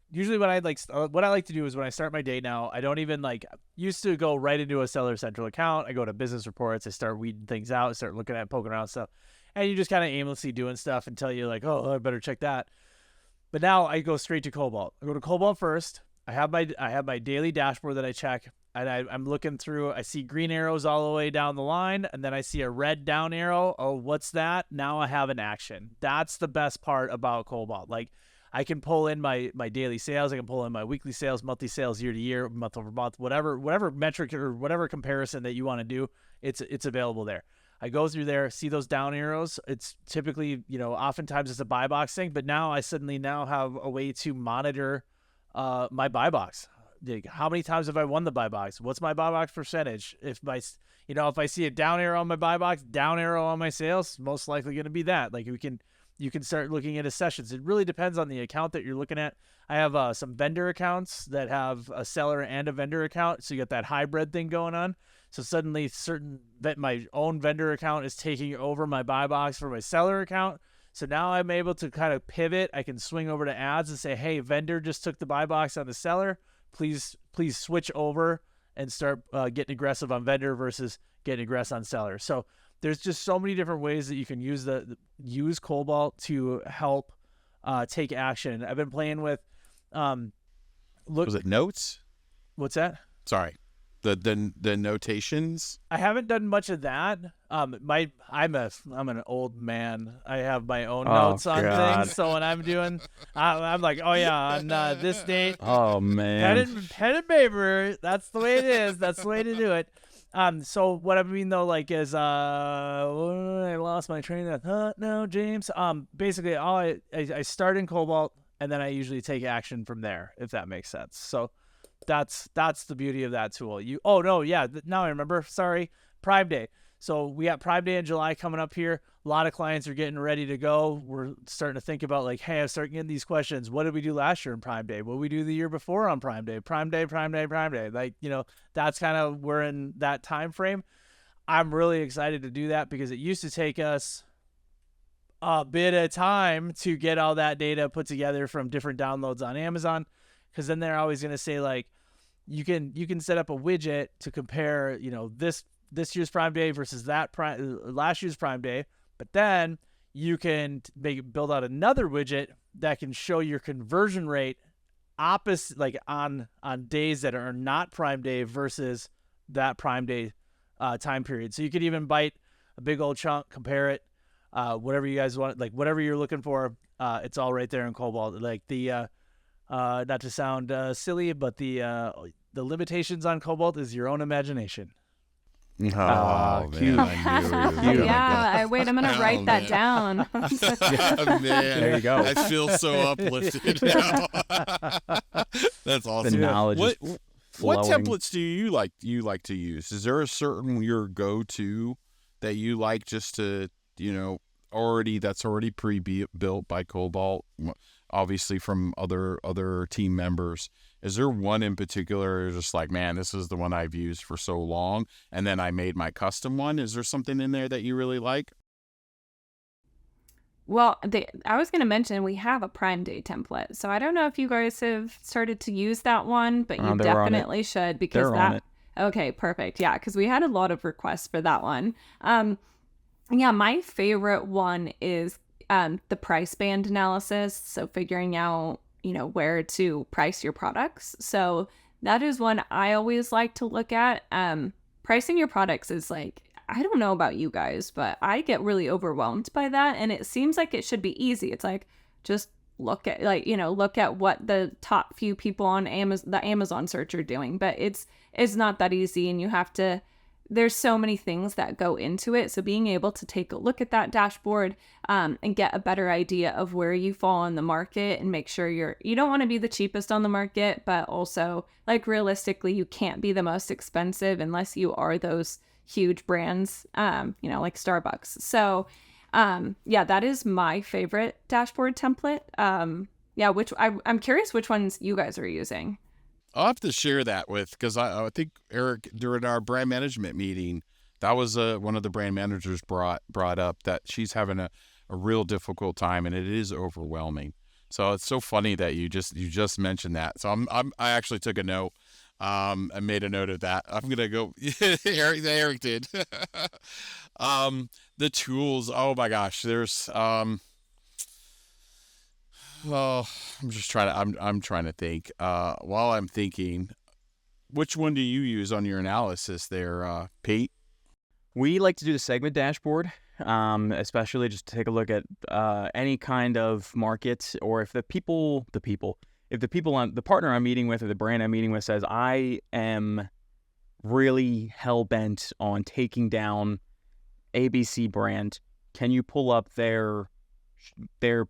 usually what I like to do is when I start my day now, I don't even used to go right into a Seller Central account. I go to business reports. I start weeding things out. I start looking at poking around stuff, and you just kind of aimlessly doing stuff until you're like, oh, I better check that. But now I go straight to Cobalt. I go to Cobalt first. I have my daily dashboard that I check. And I'm looking through, I see green arrows all the way down the line, and then I see a red down arrow. Oh, what's that? Now I have an action. That's the best part about Cobalt. Like, I can pull in my daily sales. I can pull in my weekly sales, monthly sales, year to year, month over month, whatever metric or whatever comparison that you want to do, it's available there. I go through there, see those down arrows. It's typically, oftentimes it's a buy box thing, but now I suddenly have a way to monitor my buy box. How many times have I won the buy box? What's my buy box percentage? If I see a down arrow on my buy box, down arrow on my sales, most likely going to be that. Like, you can start looking at sessions. It really depends on the account that you're looking at. I have some vendor accounts that have a seller and a vendor account. So you got that hybrid thing going on. So suddenly my own vendor account is taking over my buy box for my seller account. So now I'm able to kind of pivot. I can swing over to ads and say, hey, vendor just took the buy box on the seller. Please switch over and start getting aggressive on vendor versus getting aggressive on seller. So there's just so many different ways that you can use Cobalt to help take action. I've been playing with was it notes? What's that? Sorry. The notations. I haven't done much of that. I'm an old man. I have my own notes on things. So when I'm doing, I'm like, oh yeah, on this date. Oh man. Pen and paper. That's the way it is. That's the way to do it. So what I mean though, like, is I lost my train of thought now, James. Basically, I start in Cobalt, and then I usually take action from there, if that makes sense. So that's the beauty of that tool. Now I remember. Sorry, Prime Day. So we got Prime Day in July coming up here. A lot of clients are getting ready to go. We're starting to think about like, hey, I'm starting getting these questions. What did we do last year on Prime Day? What did we do the year before on Prime Day? Prime Day, Prime Day, Prime Day. Like, that's kind of, we're in that time frame. I'm really excited to do that because it used to take us a bit of time to get all that data put together from different downloads on Amazon. Because then they're always going to say like, you can set up a widget to compare, this year's Prime Day versus last year's Prime Day, but then you can build out another widget that can show your conversion rate opposite, like on days that are not Prime Day versus that Prime Day time period. So you could even bite a big old chunk, compare it, whatever you guys want, like whatever you're looking for. It's all right there in Cobalt. Like the not to sound silly, but the limitations on Cobalt is your own imagination. Oh, cute. man, I knew it. Cute. I'm gonna write that down. Man, There you go. I feel so uplifted now. That's awesome. The knowledge What is what flowing. templates do you like to use? Is there a certain your go-to that you like just to, that's already pre-built by Cobalt, obviously from other team members? Is there one in particular just like, man, this is the one I've used for so long, and then I made my custom one? Is there something in there that you really like? Well, I was going to mention we have a Prime Day template. So I don't know if you guys have started to use that one, but you They're on it. definitely should because They're on it. Okay, perfect. Yeah, because we had a lot of requests for that one. Yeah, my favorite one is the price band analysis. So figuring out, where to price your products. So that is one I always like to look at. Pricing your products is like, I don't know about you guys, but I get really overwhelmed by that. And it seems like it should be easy. It's like, just look at what the top few people on the Amazon search are doing. But it's not that easy. And there's so many things that go into it. So being able to take a look at that dashboard and get a better idea of where you fall in the market and make sure you don't want to be the cheapest on the market, but also like realistically, you can't be the most expensive unless you are those huge brands, like Starbucks. So that is my favorite dashboard template. Which I'm curious which ones you guys are using. I'll have to share that because I think Eric, during our brand management meeting, that was one of the brand managers brought up that she's having a real difficult time, and it is overwhelming. So it's so funny that you just mentioned that. So I actually took a note. I made a note of that. I'm gonna go. Eric did. The tools. Oh my gosh. There's Well, I'm trying to think. While I'm thinking, which one do you use on your analysis there, Pete? We like to do the segment dashboard, especially just to take a look at any kind of market, or if the partner I'm meeting with or the brand I'm meeting with says, I am really hell-bent on taking down ABC brand, can you pull up their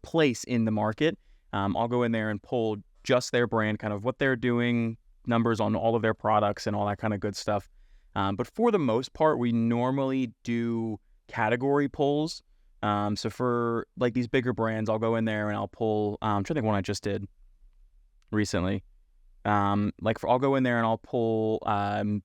place in the market? I'll go in there and pull just their brand, kind of what they're doing, numbers on all of their products and all that kind of good stuff. But for the most part, we normally do category pulls. So for like these bigger brands, I'll go in there and I'll pull, I'm trying to think one I just did recently. I'll go in there and I'll pull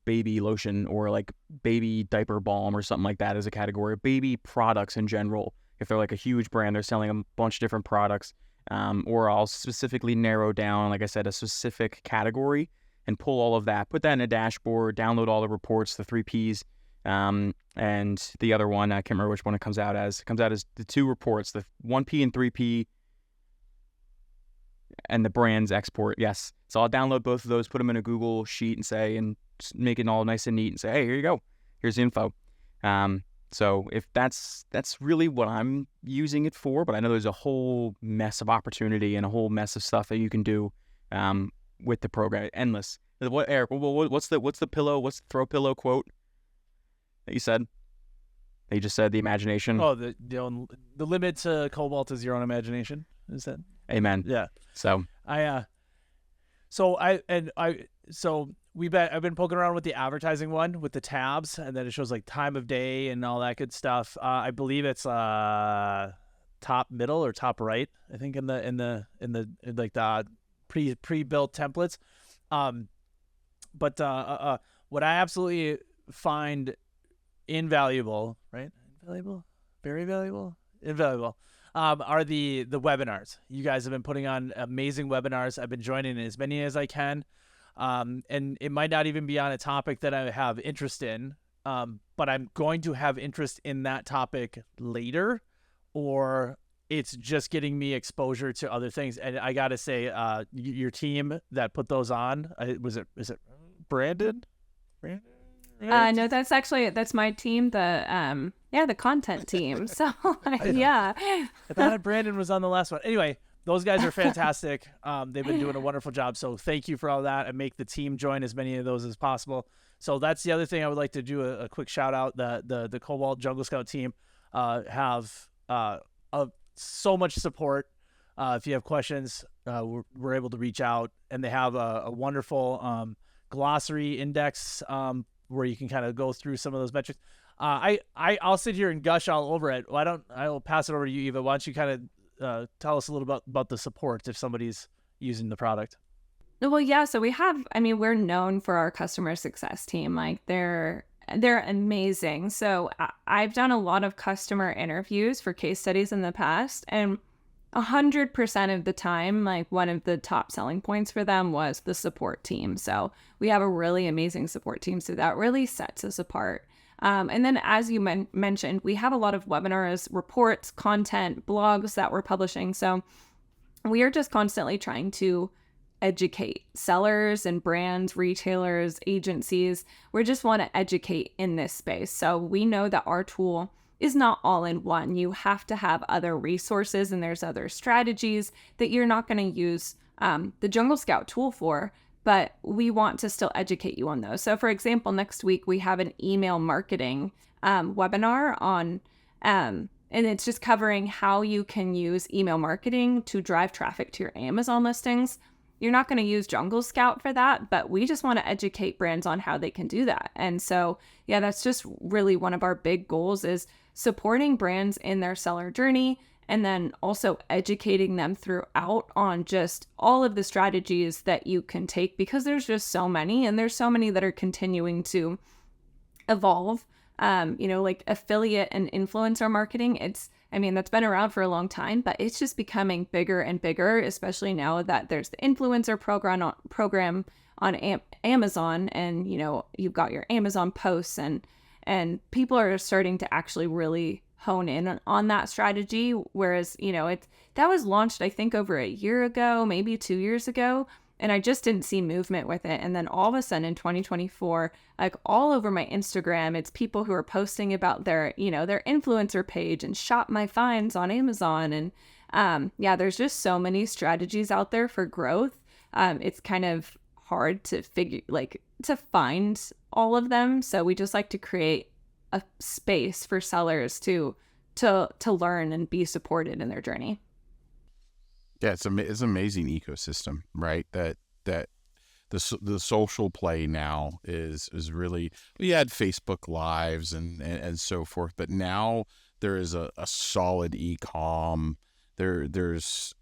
baby lotion or like baby diaper balm or something like that as a category. Baby products in general. If they're like a huge brand, they're selling a bunch of different products. Or I'll specifically narrow down, like I said, a specific category and pull all of that, put that in a dashboard, download all the reports, the 3 Ps, and the other one, I can't remember which one it comes out as. It comes out as the 2 reports, the 1P and 3P, and the brands export. Yes. So I'll download both of those, put them in a Google sheet and make it all nice and neat and say, hey, here you go. Here's the info. So if that's really what I'm using it for, but I know there's a whole mess of opportunity and a whole mess of stuff that you can do with the program. Endless. What, Eric? What's the pillow? What's the throw pillow quote? that you said? That you just said, the imagination? Oh, the limit to Cobalt is your own imagination. Is that? Amen. Yeah. So I've been poking around with the advertising one with the tabs, and then it shows like time of day and all that good stuff. I believe it's top middle or top right, I think, in the like the pre-built templates. But what I absolutely find invaluable, right? Invaluable, very valuable, invaluable, are the webinars. You guys have been putting on amazing webinars. I've been joining as many as I can. And it might not even be on a topic that I have interest in, but I'm going to have interest in that topic later, or it's just getting me exposure to other things. And I got to say, your team that put those on, is it Brandon? Right? No, that's my team, the content team. So yeah. I thought Brandon was on the last one. Anyway, those guys are fantastic. They've been doing a wonderful job. So thank you for all that, and make the team join as many of those as possible. So that's the other thing I would like to do a quick shout out. The Cobalt Jungle Scout team have so much support. If you have questions, we're able to reach out, and they have a wonderful glossary index where you can kind of go through some of those metrics. I'll sit here and gush all over it. I'll pass it over to you, Eva. Why don't you kind of tell us a little about the support if somebody's using the product? Well, yeah. So we're known for our customer success team. Like they're amazing. So I've done a lot of customer interviews for case studies in the past, and 100% of the time, like one of the top selling points for them was the support team. So we have a really amazing support team. So that really sets us apart. And then, as you mentioned, we have a lot of webinars, reports, content, blogs that we're publishing. So we are just constantly trying to educate sellers and brands, retailers, agencies. We just want to educate in this space. So we know that our tool is not all in one. You have to have other resources, and there's other strategies that you're not going to use the Jungle Scout tool for, but we want to still educate you on those. So for example, next week we have an email marketing webinar on, and it's just covering how you can use email marketing to drive traffic to your Amazon listings. You're not going to use Jungle Scout for that, but we just want to educate brands on how they can do that. And so, yeah, that's just really one of our big goals, is supporting brands in their seller journey, and then also educating them throughout on just all of the strategies that you can take, because there's just so many, and there's so many that are continuing to evolve. Like affiliate and influencer marketing, that's been around for a long time, but it's just becoming bigger and bigger, especially now that there's the influencer program on Amazon, and, you've got your Amazon posts, and people are starting to actually really hone in on that strategy. Whereas, that was launched, I think, over a year ago, maybe 2 years ago, and I just didn't see movement with it. And then all of a sudden in 2024, like all over my Instagram, it's people who are posting about their influencer page and shop my finds on Amazon. And there's just so many strategies out there for growth. It's kind of hard to find all of them. So we just like to create a space for sellers to learn and be supported in their journey. Yeah, it's an amazing ecosystem, right? That the social play now is really, we had Facebook Lives and so forth, but now there is a solid e-com. There's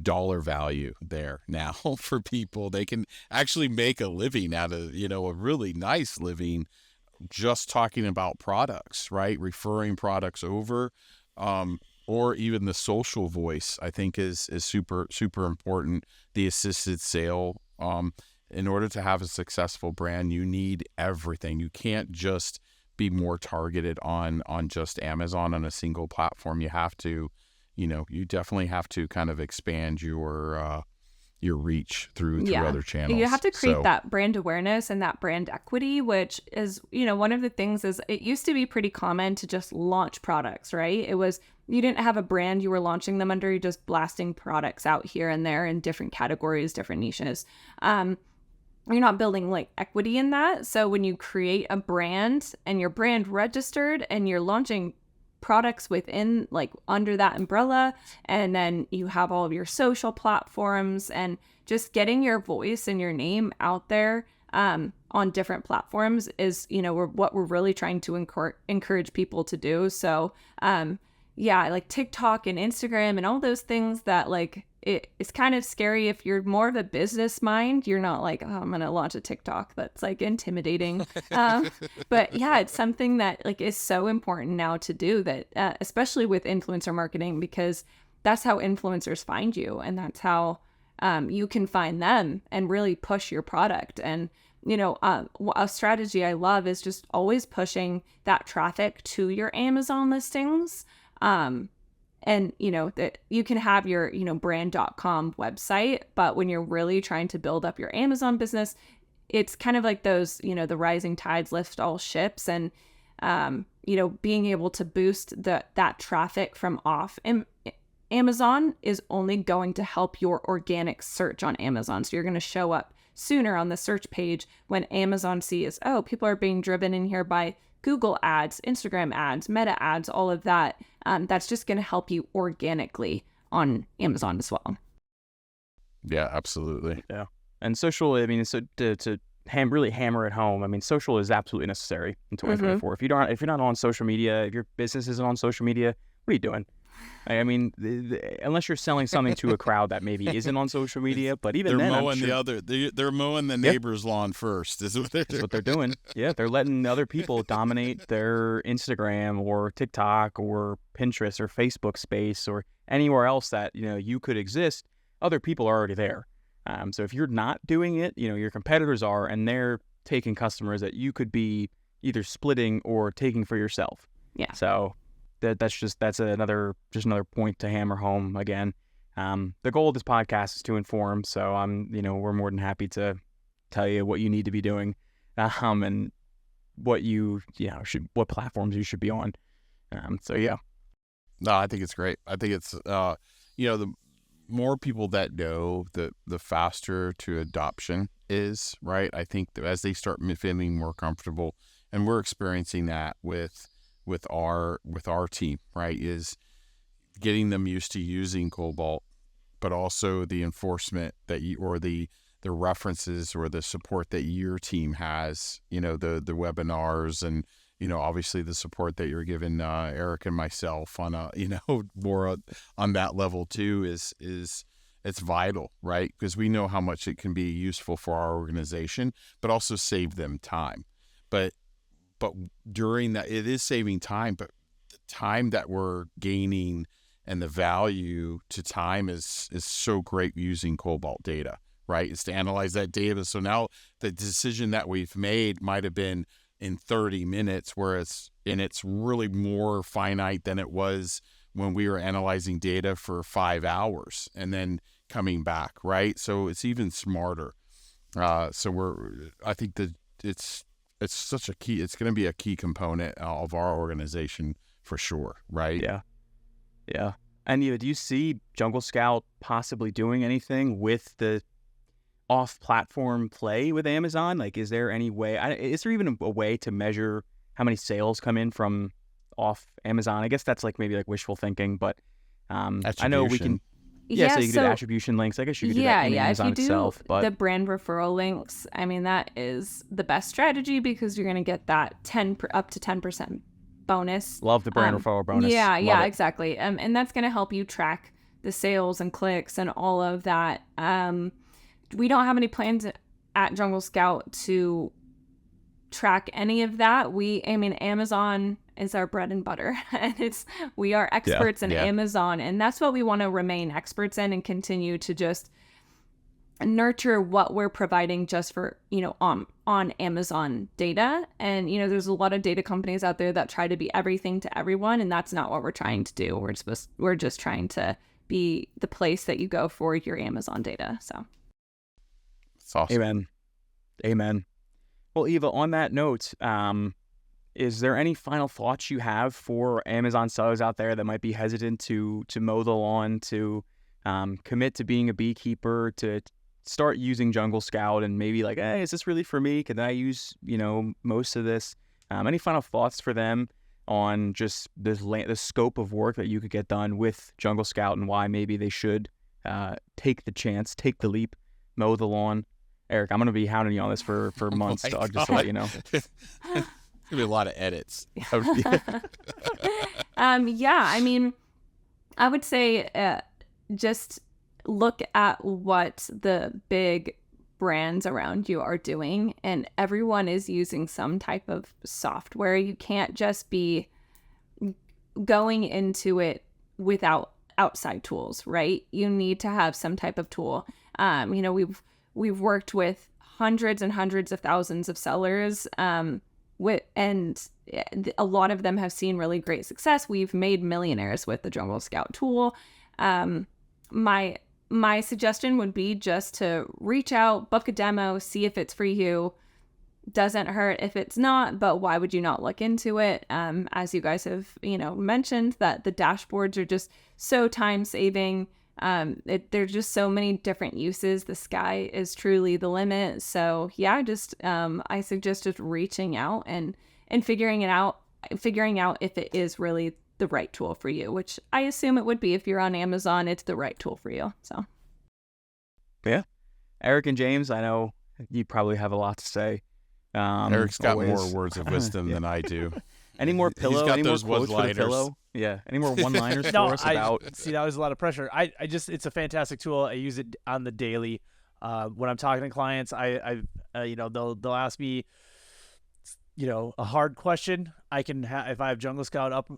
dollar value there now for people. They can actually make a living out of, a really nice living just talking about products, right? Referring products over, or even the social voice, I think is super, super important. The assisted sale. In order to have a successful brand, you need everything. You can't just be more targeted on just Amazon on a single platform. You have to, you definitely have to kind of expand your reach through other channels. You have to create that brand awareness and that brand equity, which is, one of the things is, it used to be pretty common to just launch products, right? It was, you didn't have a brand you were launching them under, you're just blasting products out here and there in different categories, different niches. you're not building like equity in that. So when you create a brand and your brand registered and you're launching products within like under that umbrella, and then you have all of your social platforms and just getting your voice and your name out there on different platforms is, you know, what we're really trying to encourage people to do. So yeah, like TikTok and Instagram and all those things that like it's kind of scary if you're more of a business mind. You're not like, oh, I'm gonna launch a TikTok. That's like intimidating. But yeah, it's something that like is so important now to do that, especially with influencer marketing, because that's how influencers find you, and that's how you can find them and really push your product. And you know, a strategy I love is just always pushing that traffic to your Amazon listings. And, you know, that you can have your, you know, brand.com website, but when you're really trying to build up your Amazon business, it's kind of like those, you know, the rising tides lift all ships. And, you know, being able to boost that traffic from off Amazon is only going to help your organic search on Amazon. So you're going to show up sooner on the search page when Amazon sees, oh, people are being driven in here by Google ads, Instagram ads, Meta ads, all of that. That's just going to help you organically on Amazon as well. Yeah, absolutely. Yeah. And social, I mean, so to really hammer it home, I mean, social is absolutely necessary in 2024. If you're not on social media, if your business isn't on social media, what are you doing? I mean, unless you're selling something to a crowd that maybe isn't on social media, but even they're then, mowing they're mowing the neighbor's lawn first. Is what they're doing. That's what they're doing. Yeah, they're letting other people dominate their Instagram or TikTok or Pinterest or Facebook space or anywhere else that, you know, you could exist. Other people are already there. So if you're not doing it, you know, your competitors are, and they're taking customers that you could be either splitting or taking for yourself. Yeah. So that's another point to hammer home again. The goal of this podcast is to inform, so we're more than happy to tell you what you need to be doing, and what what platforms you should be on. So yeah. No, I think it's great. I think it's the more people that know, the faster to adoption is, right? I think that as they start feeling more comfortable, and we're experiencing that with our team, right, is getting them used to using Cobalt, but also the enforcement that the references or the support that your team has, you know, the webinars, and, you know, obviously the support that you're giving Eric and myself on more on that level too is it's vital, right? Because we know how much it can be useful for our organization, but also save them time. But during that, it is saving time, but the time that we're gaining and the value to time is so great using Cobalt data, right? It's to analyze that data. So now the decision that we've made might have been in 30 minutes, whereas it's really more finite than it was when we were analyzing data for 5 hours and then coming back, right? So it's even smarter. I think that it's such a key, it's going to be a key component of our organization for sure, right? Yeah. Yeah. And do you see Jungle Scout possibly doing anything with the off-platform play with Amazon? Like, is there any way, is there even a way to measure how many sales come in from off Amazon? I guess that's like maybe like wishful thinking, but I know we can. Yeah, so you can do the attribution links. I guess you could do that in Amazon if you itself. do But the brand referral links, I mean, that is the best strategy because you're going to get that up to 10% bonus. Love the brand referral bonus. Yeah, exactly. And that's going to help you track the sales and clicks and all of that. We don't have any plans at Jungle Scout to track any of that. Amazon is our bread and butter, and we are experts in Amazon, and that's what we want to remain experts in and continue to just nurture what we're providing just for, on Amazon data. And, there's a lot of data companies out there that try to be everything to everyone, and that's not what we're trying to do. We're just trying to be the place that you go for your Amazon data. So it's awesome. Amen. Well, Eva, on that note, is there any final thoughts you have for Amazon sellers out there that might be hesitant to mow the lawn, to commit to being a beekeeper, to start using Jungle Scout and maybe like, hey, is this really for me? Can I use, most of this? Any final thoughts for them on just the scope of work that you could get done with Jungle Scout and why maybe they should take the chance, take the leap, mow the lawn? Eric, I'm going to be hounding you on this for months, dog, just to let you know. There's going to be a lot of edits. I mean, I would say just look at what the big brands around you are doing, and everyone is using some type of software. You can't just be going into it without outside tools, right? You need to have some type of tool. We've worked with hundreds and hundreds of thousands of sellers, and a lot of them have seen really great success. We've made millionaires with the Jungle Scout tool. My suggestion would be just to reach out, book a demo, see if it's for you. Doesn't hurt if it's not, but why would you not look into it? As you guys have, mentioned, that the dashboards are just so time saving. There's just so many different uses. The sky is truly the limit. So yeah, I suggest just reaching out and figuring out if it is really the right tool for you, which I assume it would be. If you're on Amazon, it's the right tool for you. So yeah, Eric and James, I know you probably have a lot to say. Eric's got more words of wisdom than I do. Any more pillow? Got any more those quotes for the pillow? Yeah. Any more one-liners for us about? See, that was a lot of pressure. It's a fantastic tool. I use it on the daily. When I'm talking to clients, they'll ask me, a hard question. I can if I have Jungle Scout up,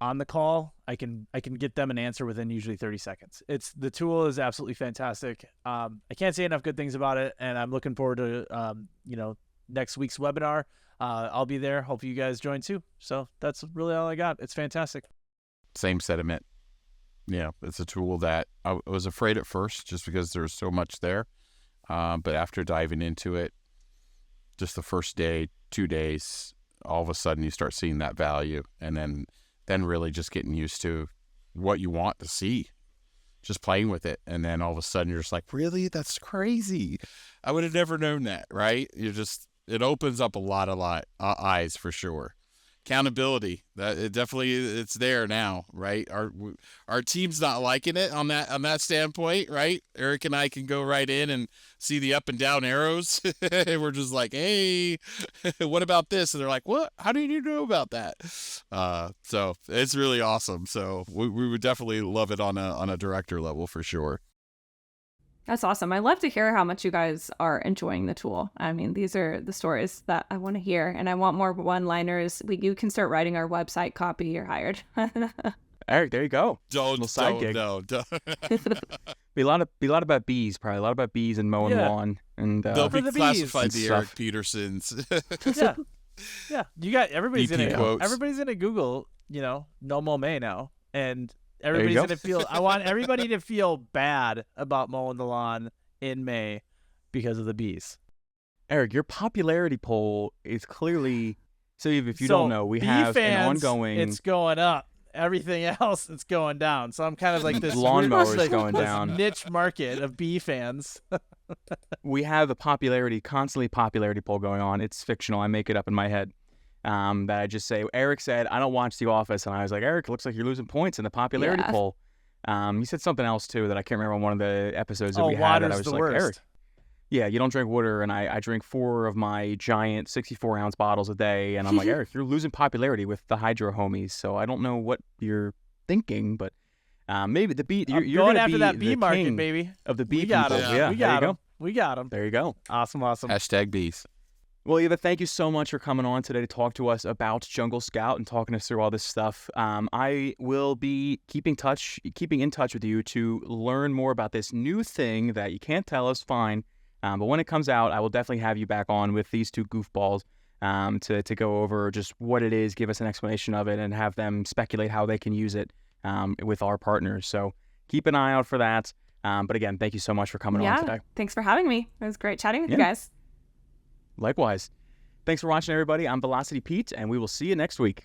on the call, I can get them an answer within usually 30 seconds. The tool is absolutely fantastic. I can't say enough good things about it, and I'm looking forward to next week's webinar. I'll be there. Hope you guys join too. So that's really all I got. It's fantastic. Same sentiment. Yeah, it's a tool that I was afraid at first just because there's so much there. But after diving into it, just the first day, 2 days, all of a sudden you start seeing that value, and then really just getting used to what you want to see, just playing with it. And then all of a sudden you're just like, really? That's crazy. I would have never known that, right? It opens up a lot of eyes for sure. Accountability, it's there now, right? Our team's not liking it on that standpoint, right? Eric and I can go right in and see the up and down arrows. We're just like, hey, what about this? And they're like, what? How did you know about that? So it's really awesome. So we would definitely love it on a director level for sure. That's awesome. I love to hear how much you guys are enjoying the tool. I mean, these are the stories that I want to hear, and I want more one-liners. You can start writing our website copy. You're hired. Eric, there you go. Don't. Be a lot about bees, probably a lot about bees and mowing lawn, and they'll be classified the Eric stuff. Petersons. Yeah. You got everybody's EP in it. quotes. Everybody's in a Google, no mow May now, and everybody's gonna feel. I want everybody to feel bad about mowing the lawn in May because of the bees. Eric, your popularity poll is clearly. So if you don't know, we have an ongoing. It's going up. Everything else, it's going down. So I'm kind of like this lawnmower's going down. Niche market of bee fans. We have a constantly popularity poll going on. It's fictional. I make it up in my head. That I just say, Eric said, I don't watch The Office. And I was like, Eric, it looks like you're losing points in the popularity poll. He said something else, too, that I can't remember on one of the episodes that we had. That I was like, worst. Eric, yeah, you don't drink water. And I drink 4 of my giant 64-ounce bottles a day. And I'm like, Eric, you're losing popularity with the Hydro homies. So I don't know what you're thinking, but maybe the bee. You're going gonna after be that bee the market, king baby. Of the bee we got people. Him. Yeah, we got him. him. We got him. There you go. Awesome. #bees. Well, Eva, thank you so much for coming on today to talk to us about Jungle Scout and talking us through all this stuff. I will be keeping in touch with you to learn more about this new thing that you can't tell us, fine. But when it comes out, I will definitely have you back on with these two goofballs to go over just what it is, give us an explanation of it, and have them speculate how they can use it with our partners. So keep an eye out for that. But again, thank you so much for coming on today. Thanks for having me. It was great chatting with you guys. Likewise. Thanks for watching, everybody. I'm Velocity Pete, and we will see you next week.